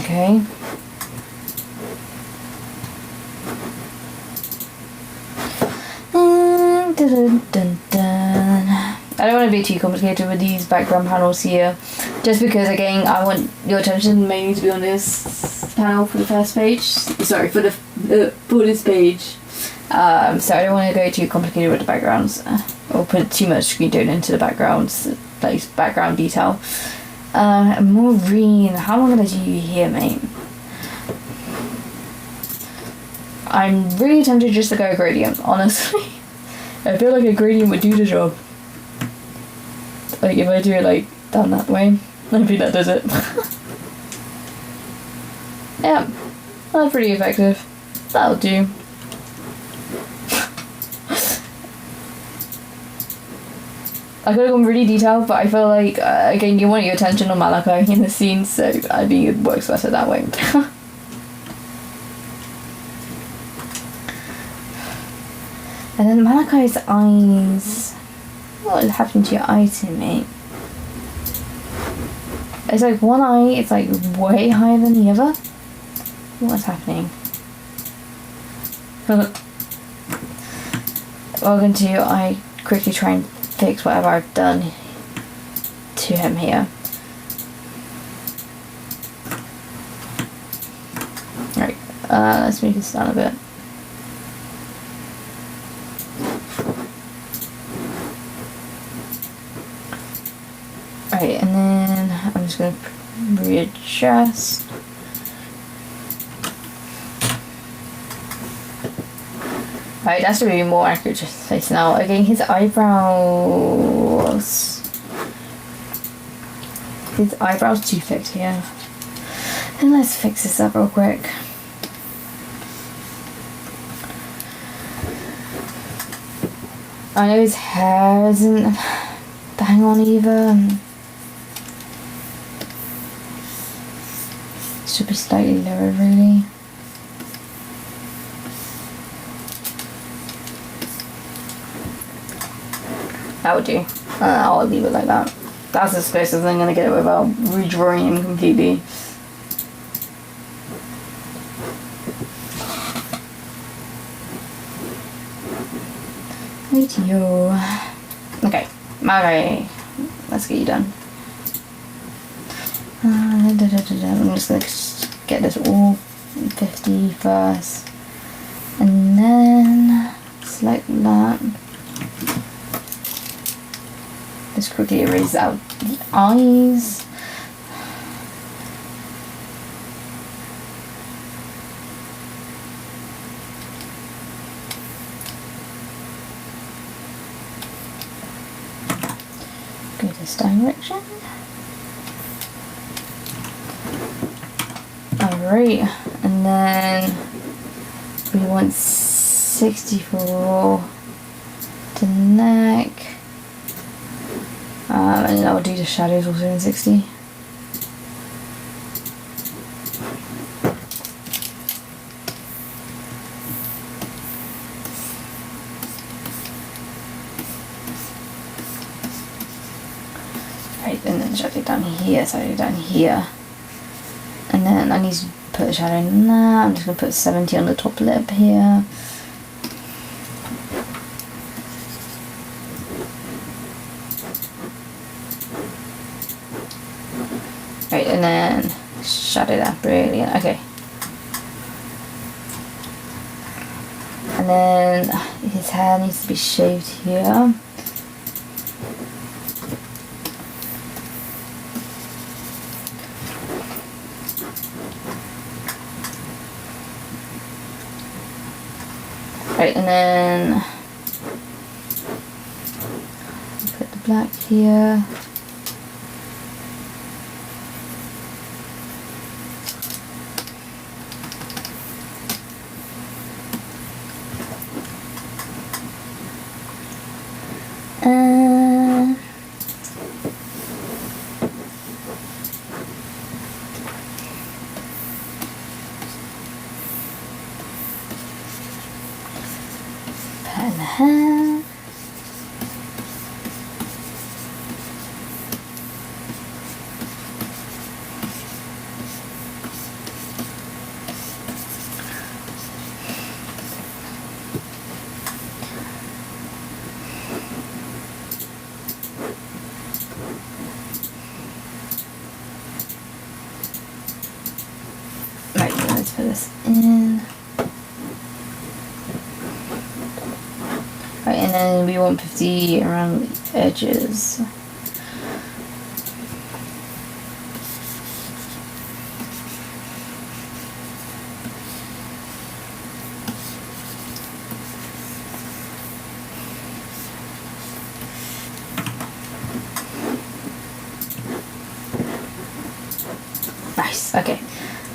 Okay. Dun, dun, dun. I don't want to be too complicated with these background panels here, just because again I want your attention mainly to be on this panel for the first page. Sorry, for this page. So I don't want to go too complicated with the backgrounds or put too much screen tone into the backgrounds, like background detail. Maureen, how long did you here, mate? I'm really tempted just to go gradient, honestly. I feel like a gradient would do the job. Like if I do it like down that way, I think that does it. Yeah, that's pretty effective. That'll do. I could have gone really detailed, but I feel like, again, you want your attention on Malachi in the scene, so I think it works better that way. And then Malachi's eyes. What happened to your eyes here, mate? It's like one eye, it's like way higher than the other. What's happening? Welcome to I quickly try and fix whatever I've done to him here. Right, let's move this down a bit. Right, and then I'm just going to readjust. Right, that's to be more accurate just face now. Again, his eyebrows. His eyebrows too thick here. And let's fix this up real quick. I know his hair isn't bang on either. Should be slightly lower, really. That would do. I'll leave it like that. That's as close as I'm going to get it without redrawing him completely. Right, you. Okay, Mary, let's get you done. I'm just going to get this all 50 first, and then select that. Just quickly erase out the eyes. Go this direction. Alright, and then we want 64 to neck. And then I'll do the shadows also in 60. Right, and then shadow down here, shadow down here. And then I need to put a shadow in there. I'm just going to put 70 on the top lip here. Right, and then shadow that, brilliant, okay. and then his hair needs to be shaved here. Right, and then put the black here. Put in the hair. Right, let's put this in. Right, and then we want 50 around the edges. Nice, okay.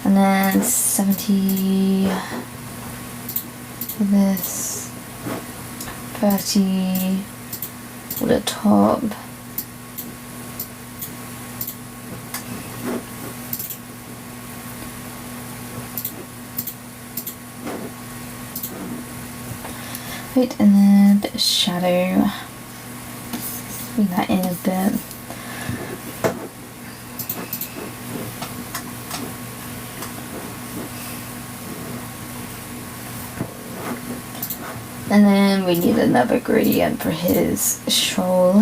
And then 70 for this, 30 for the top. Right, and then a bit of shadow. Bring that in a bit. And then we need another gradient for his shawl.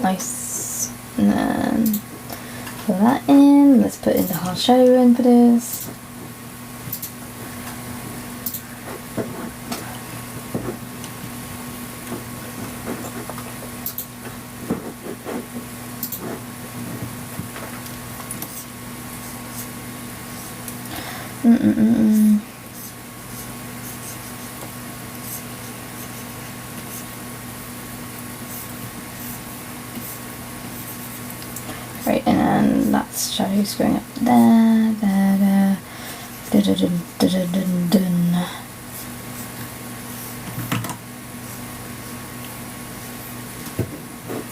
Nice. And then fill that in. Let's put in the hard shadow in for this. Right, and then that shadow's going up there, there, there, dun, dun, dun, dun, dun.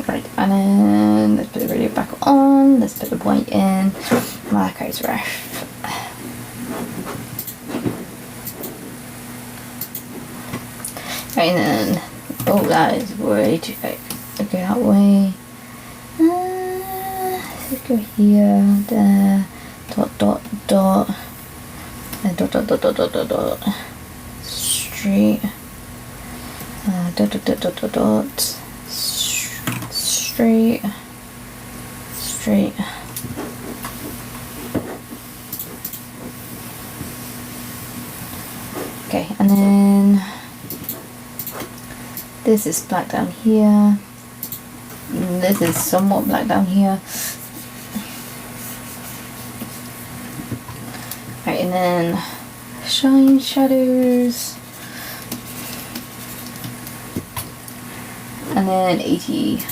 Right, and then let's put the radio back on, let's put the white in, Malachi's Ref. Right, and then, oh, that is way too big. Go that way. Go here, there, dot, dot, dot, and dot, dot, dot, dot, dot, dot, dot, straight, dot, dot, dot, dot, dot, dot, straight, straight. Okay, and then this is black down here. This is somewhat black down here. Right, and then shine shadows. And then 80.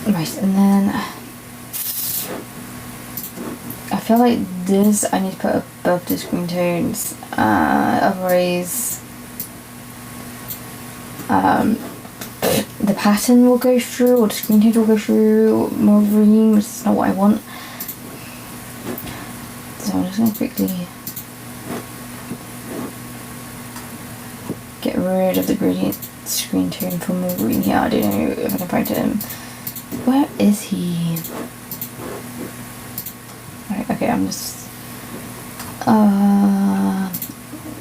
Right, and then I feel like this I need to put above the screen tones, otherwise the pattern will go through, or the screen tone will go through more green, which is not what I want. So I'm just going to quickly get rid of the gradient screen tone for more green here. I don't know if I can find him. Where is he? Right, okay, I'm just...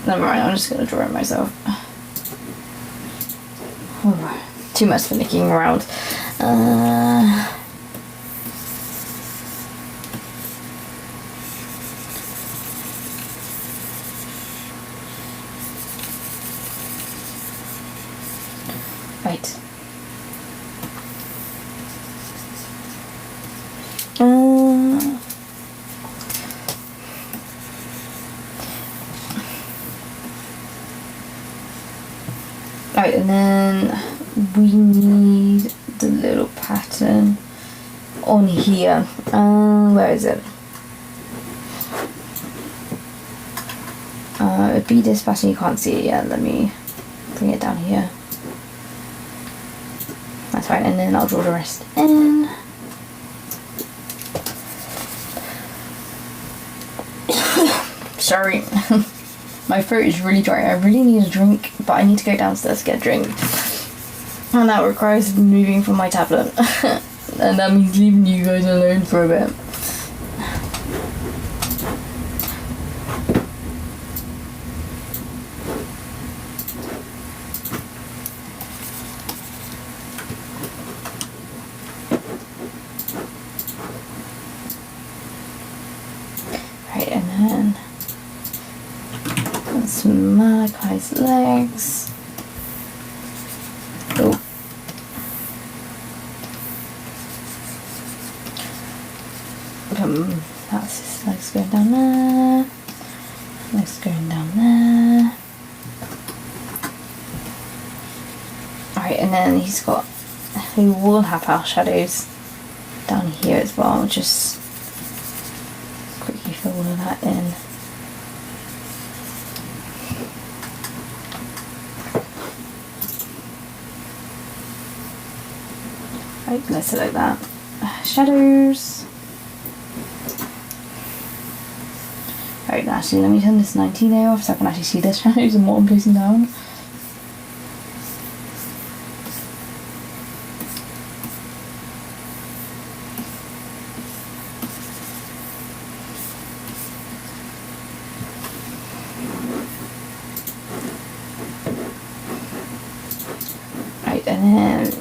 Never mind, I'm just gonna draw it myself. Oh, too much finicking around. Right. Right, and then we need the little pattern on here. Where is it? It'd be this pattern, you can't see it yet. Let me bring it down here. That's right, and then I'll draw the rest in. Sorry. My throat is really dry. I really need a drink, but I need to go downstairs to get a drink. And that requires moving from my tablet. And that means leaving you guys alone for a bit. Right, and then some Malachi's legs. Oh. That's his legs going down there. Legs going down there. Alright, and then he will have our shadows down here as well. I'll just quickly fill all of that in. Right, let's select that. Shadows. Right, actually let me turn this 90 layer off so I can actually see the shadows and what I'm placing down. Right, and then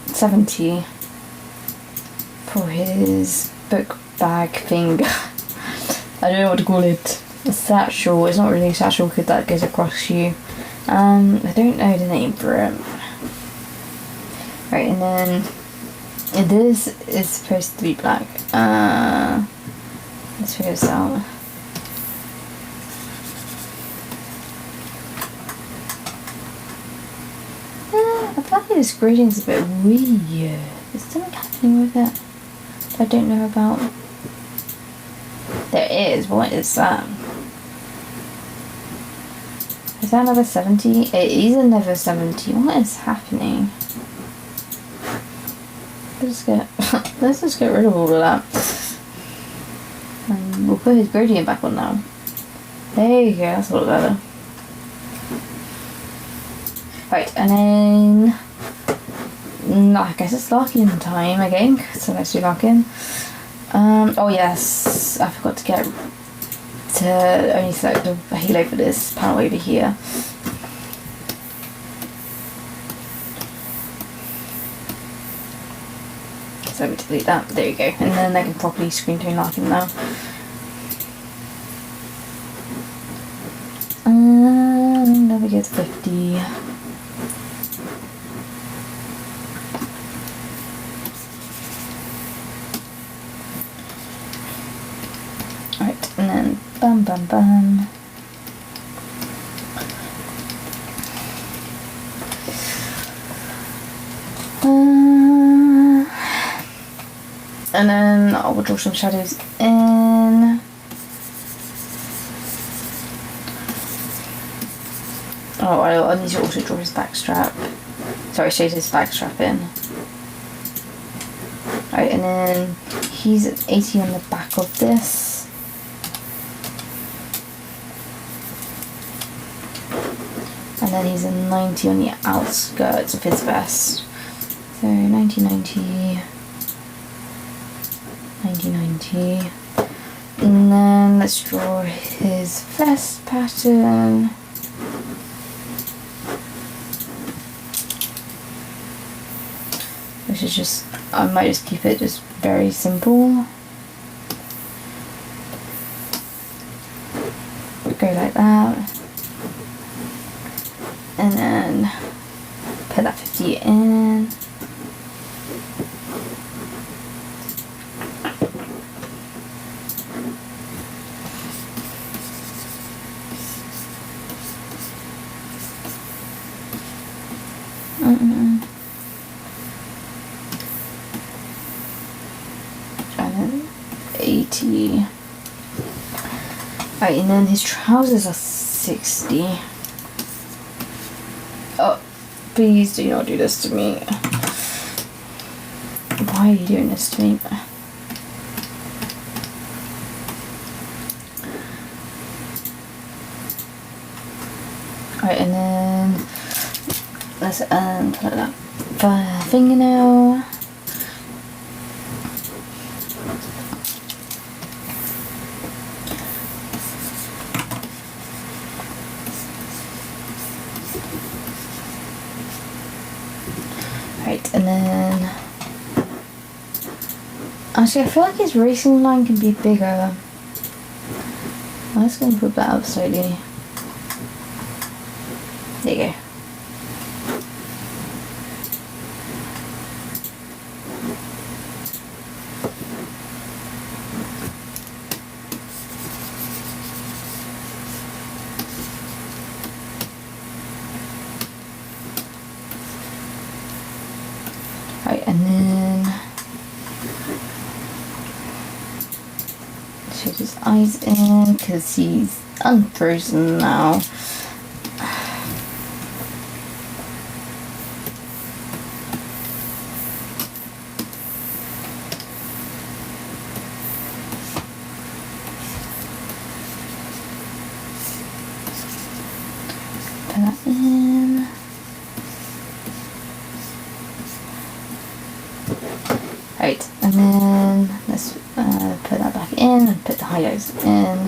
70 for his book bag thing. I don't know what to call it. A satchel. It's not really a satchel because that goes across you. I don't know the name for it. Right, and then this is supposed to be black. Let's figure this out. I feel like this grading's a bit weird. Is something happening with it that I don't know about? There is. What is that? Is that another 70? It is another 70. What is happening? Let's just get rid of all of that. And we'll put his gradient back on now. There you go, that's a lot better. Right, and then I guess it's Larkin time again, so let's do Larkin. Oh yes, I forgot to only select the halo for this panel over here. So we delete that, there you go, and then I can properly screen tone Larkin now. Then we get 50. Right, and then bam bam bam. And then I will draw some shadows in. Oh, I need to also draw his back strap. Sorry, shade his back strap in. Right, and then he's at 80 on the back of this. And then he's a 90 on the outskirts of his vest. So 90, 90, 90, 90. And then let's draw his vest pattern. Which is just, I might just keep it just very simple. Go like that. And then put that 50 in. And then 80. Right, and then his trousers are 60. Oh, please do not do this to me. Why are you doing this to me? Right, and then let's put that fingernail. Right, and then actually I feel like his racing line can be bigger. I'm just going to put that up slightly. There you go. Right, and then shape his eyes in because he's unfrozen now. Put that in. Right, and then let's put that back in and put the highlights in.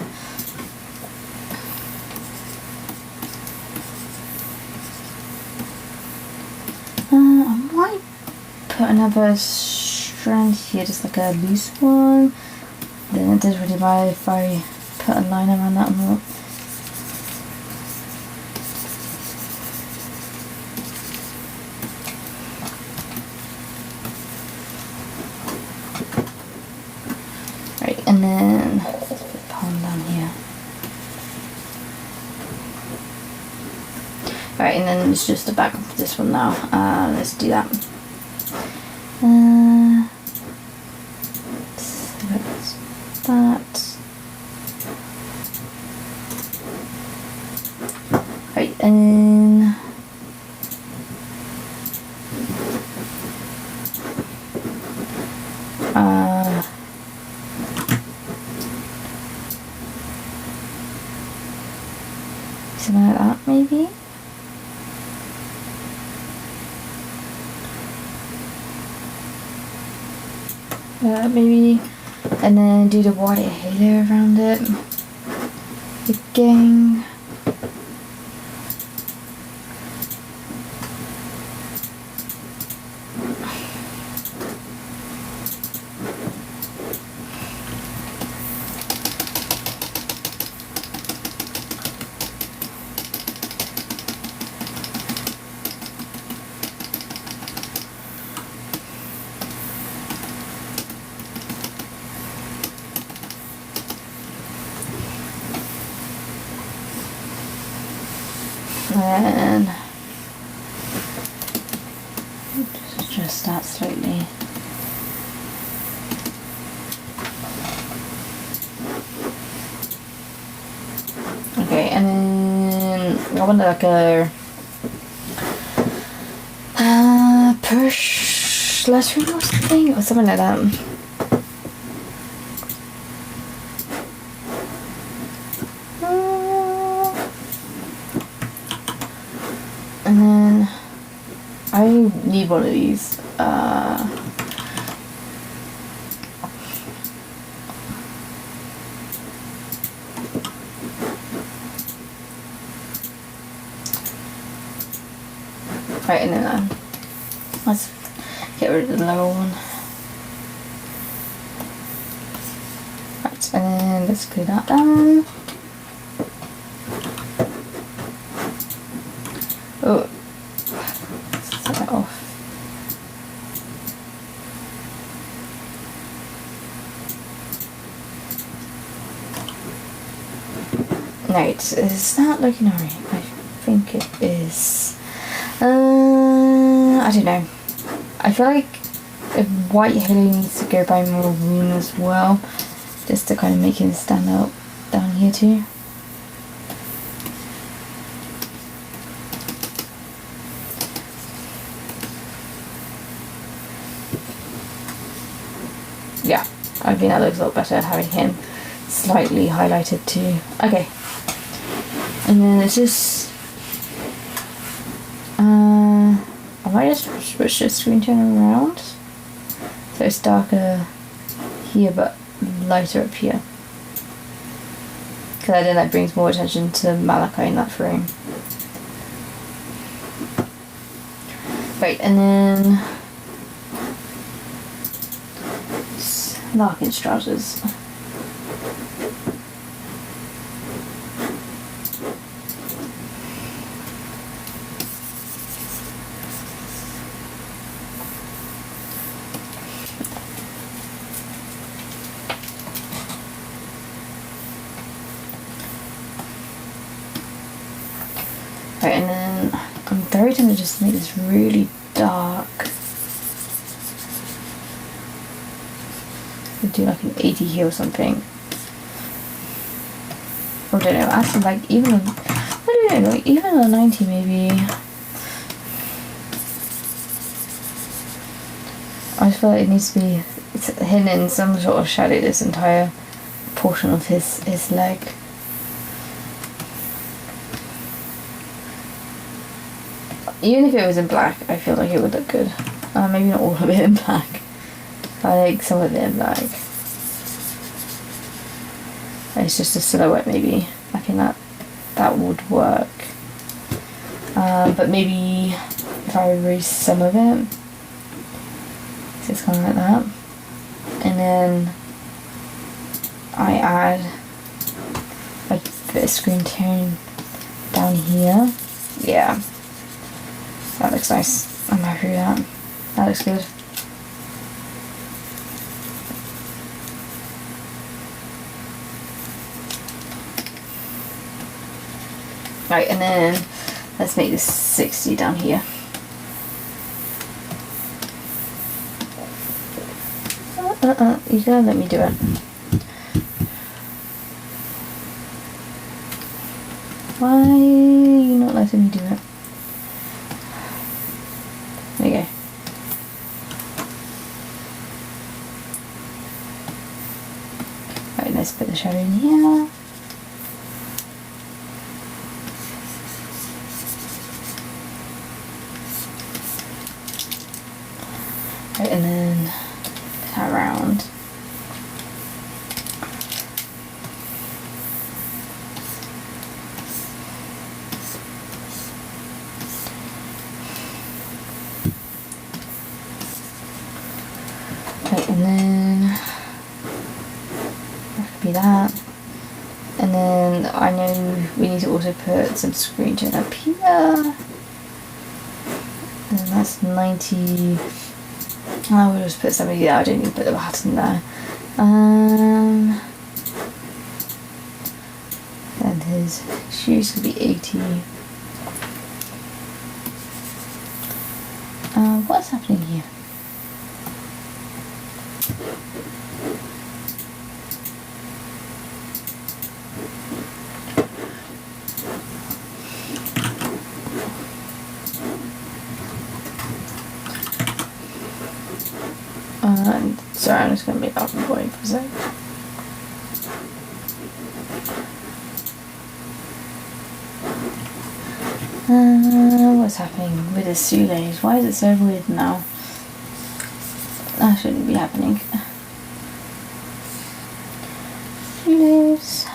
I might put another strand here, just like a loose one. Then it doesn't really matter if I put a line around that or not. And then let's put the palm down here. Right, and then it's just the back of this one now. Let's do that. So that's that. Right, and then something like that, maybe. Maybe, and then do the white halo around it again. And just adjust that slightly. Okay, and then I want like a push lettering or something, or something like that. And then I need one of these. Right, and then let's get rid of the lower one. Right, and then let's glue that down. Oh, set that off. Right, is that looking alright? I think it is. I don't know. I feel like a white halo needs to go by more green as well, just to kind of make it stand out down here too. Yeah, I think that looks a lot better having him slightly highlighted too. Okay, and then it's just I might just switch the screen tone around so it's darker here but lighter up here, because I think that brings more attention to Malachi in that frame. Right, and then Larkin's trousers. Right, and then I'm very tempted just to make this really dark. We'll do like an 80 here or something. Or I don't know, actually like even a, I don't know, like even a 90 maybe. I just feel like it needs to be hidden in some sort of shadow, this entire portion of his leg. Even if it was in black, I feel like it would look good. Maybe not all of it in black. I like some of it in black. It's just a silhouette maybe. I think that would work. But maybe if I erase some of it, so it's kind of like that. And then I add a bit of screen tone down here. Yeah. That looks nice. I'm happy with that. That looks good. Right, and then let's make this 60 down here. You gotta let me do it. Why are you not letting me do it? There you go. Right, let's put the shadow in here. Right, and then that around. Right, and then that could be that. And then I know we need to also put some screen tone up here. And that's 90. I will just put somebody there, I don't need to put the pattern there. And his shoes could be 80. What's happening here? Sorry, I'm just going to make that point for a sec. What's happening with his shoelace? Why is it so weird now? That shouldn't be happening. Shoelace.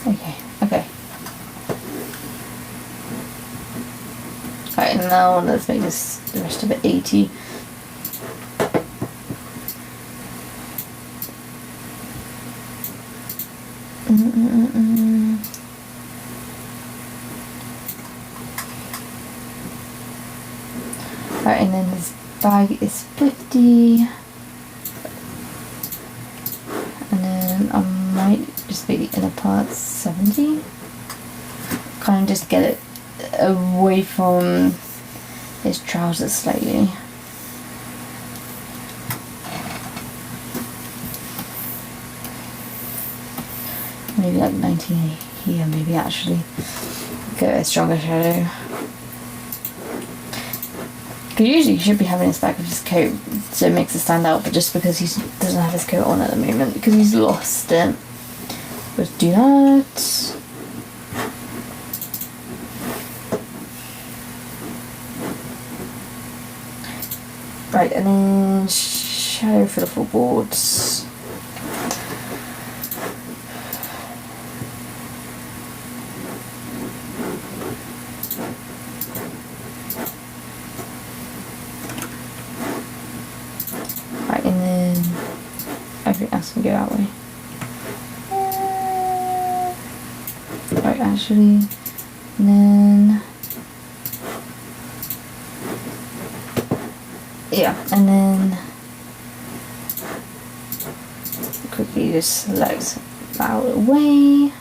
Okay, okay. now, and let's make this the rest of it 80. Right, and then his bag is 50. And then I might just make the inner parts 70. Kind of just get it away from his trousers slightly. Maybe like 19 here, maybe actually. Get a stronger shadow. Because usually he should be having his back of his coat, so it makes it stand out, but just because he doesn't have his coat on at the moment, because he's lost it. Let's do that. Right, and then shadow for the floorboards. Right, and then everything else can go that way. Right, actually, and then yeah, and then quickly just select that out of the way.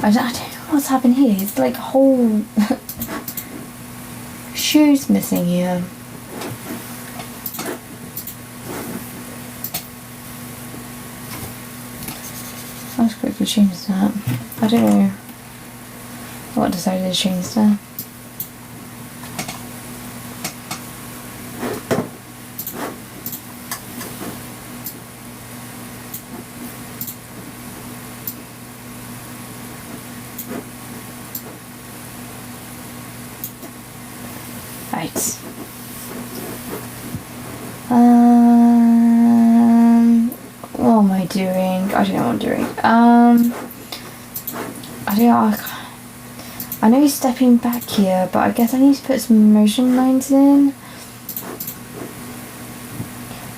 I don't know what's happened here. It's like whole shoes missing here. I'll just quickly change that. I don't know what decided to change that. Right. What am I doing? I don't know what I'm doing. I don't know. I know he's stepping back here, but I guess I need to put some motion lines in.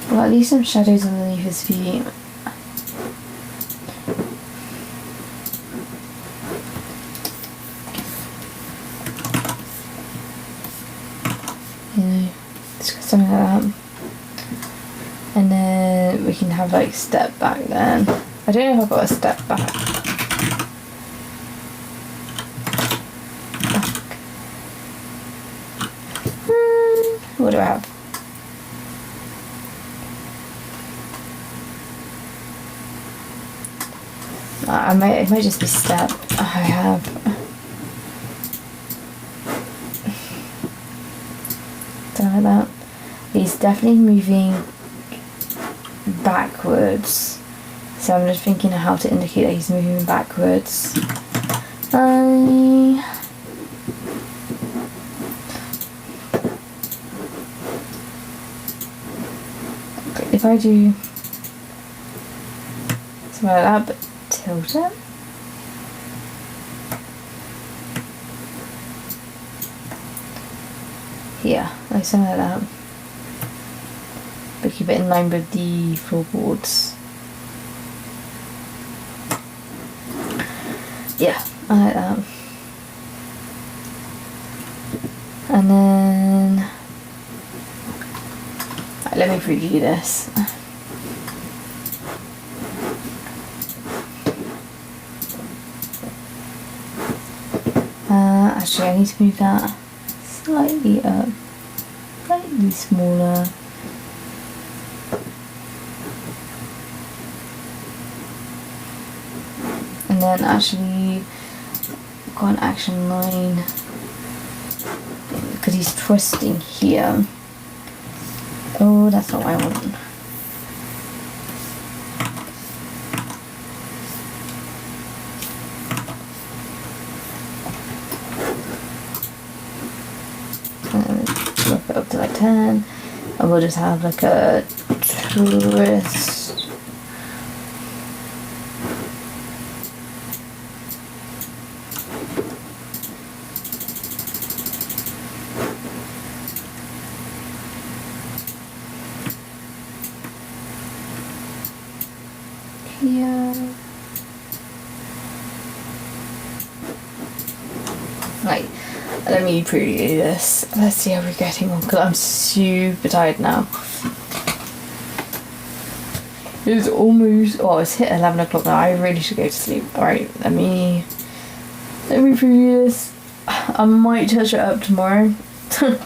Well, at least some shadows underneath his feet. You know, something like that. And then we can have like step back then. I don't know if I've got a step back. What do I have? It might just be step. I have. Something like that. He's definitely moving backwards. So I'm just thinking of how to indicate that he's moving backwards. If I do something like that, but tilt it. Yeah, like something like that. But keep it in line with the floorboards. Yeah, I like that. And then right, let me preview this. Actually, I need to move that slightly up, slightly smaller. And then actually got an action line because he's twisting here. Oh, that's not what I want. Look it up to like 10, and we'll just have like a twist. Yeah. Right, let me preview this. Let's see how we're getting on, because I'm super tired now. It's almost, it's hit 11 o'clock now. I really should go to sleep. Alright, let me preview this. I might touch it up tomorrow. But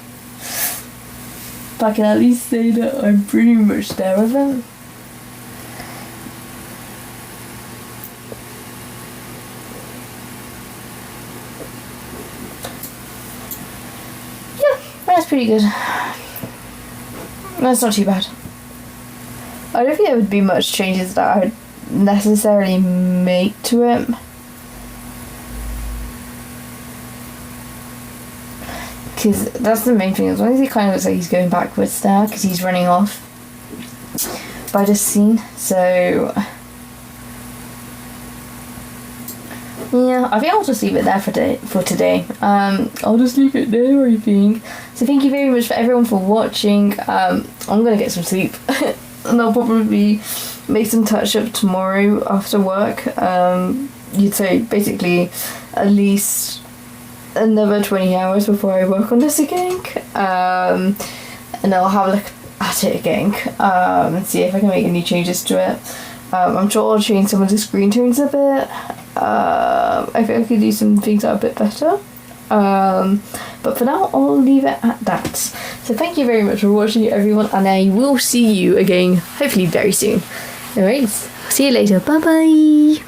I can at least say that I'm pretty much there with it. That's pretty good. That's not too bad. I don't think there would be much changes that I would necessarily make to it. Because that's the main thing. As long as he kind of looks like he's going backwards there, because he's running off by this scene. So yeah, I think I'll just leave it there for today. I'll just leave it there, I think. So thank you very much for everyone for watching. I'm gonna get some sleep. And I'll probably make some touch up tomorrow after work. You'd say basically at least another 20 hours before I work on this again. And I'll have a look at it again and see if I can make any changes to it. I'm sure I'll change some of the screen tones a bit. I think I could do some things that are a bit better. But for now, I'll leave it at that. So thank you very much for watching, everyone, and I will see you again, hopefully very soon. Alright, see you later. Bye bye.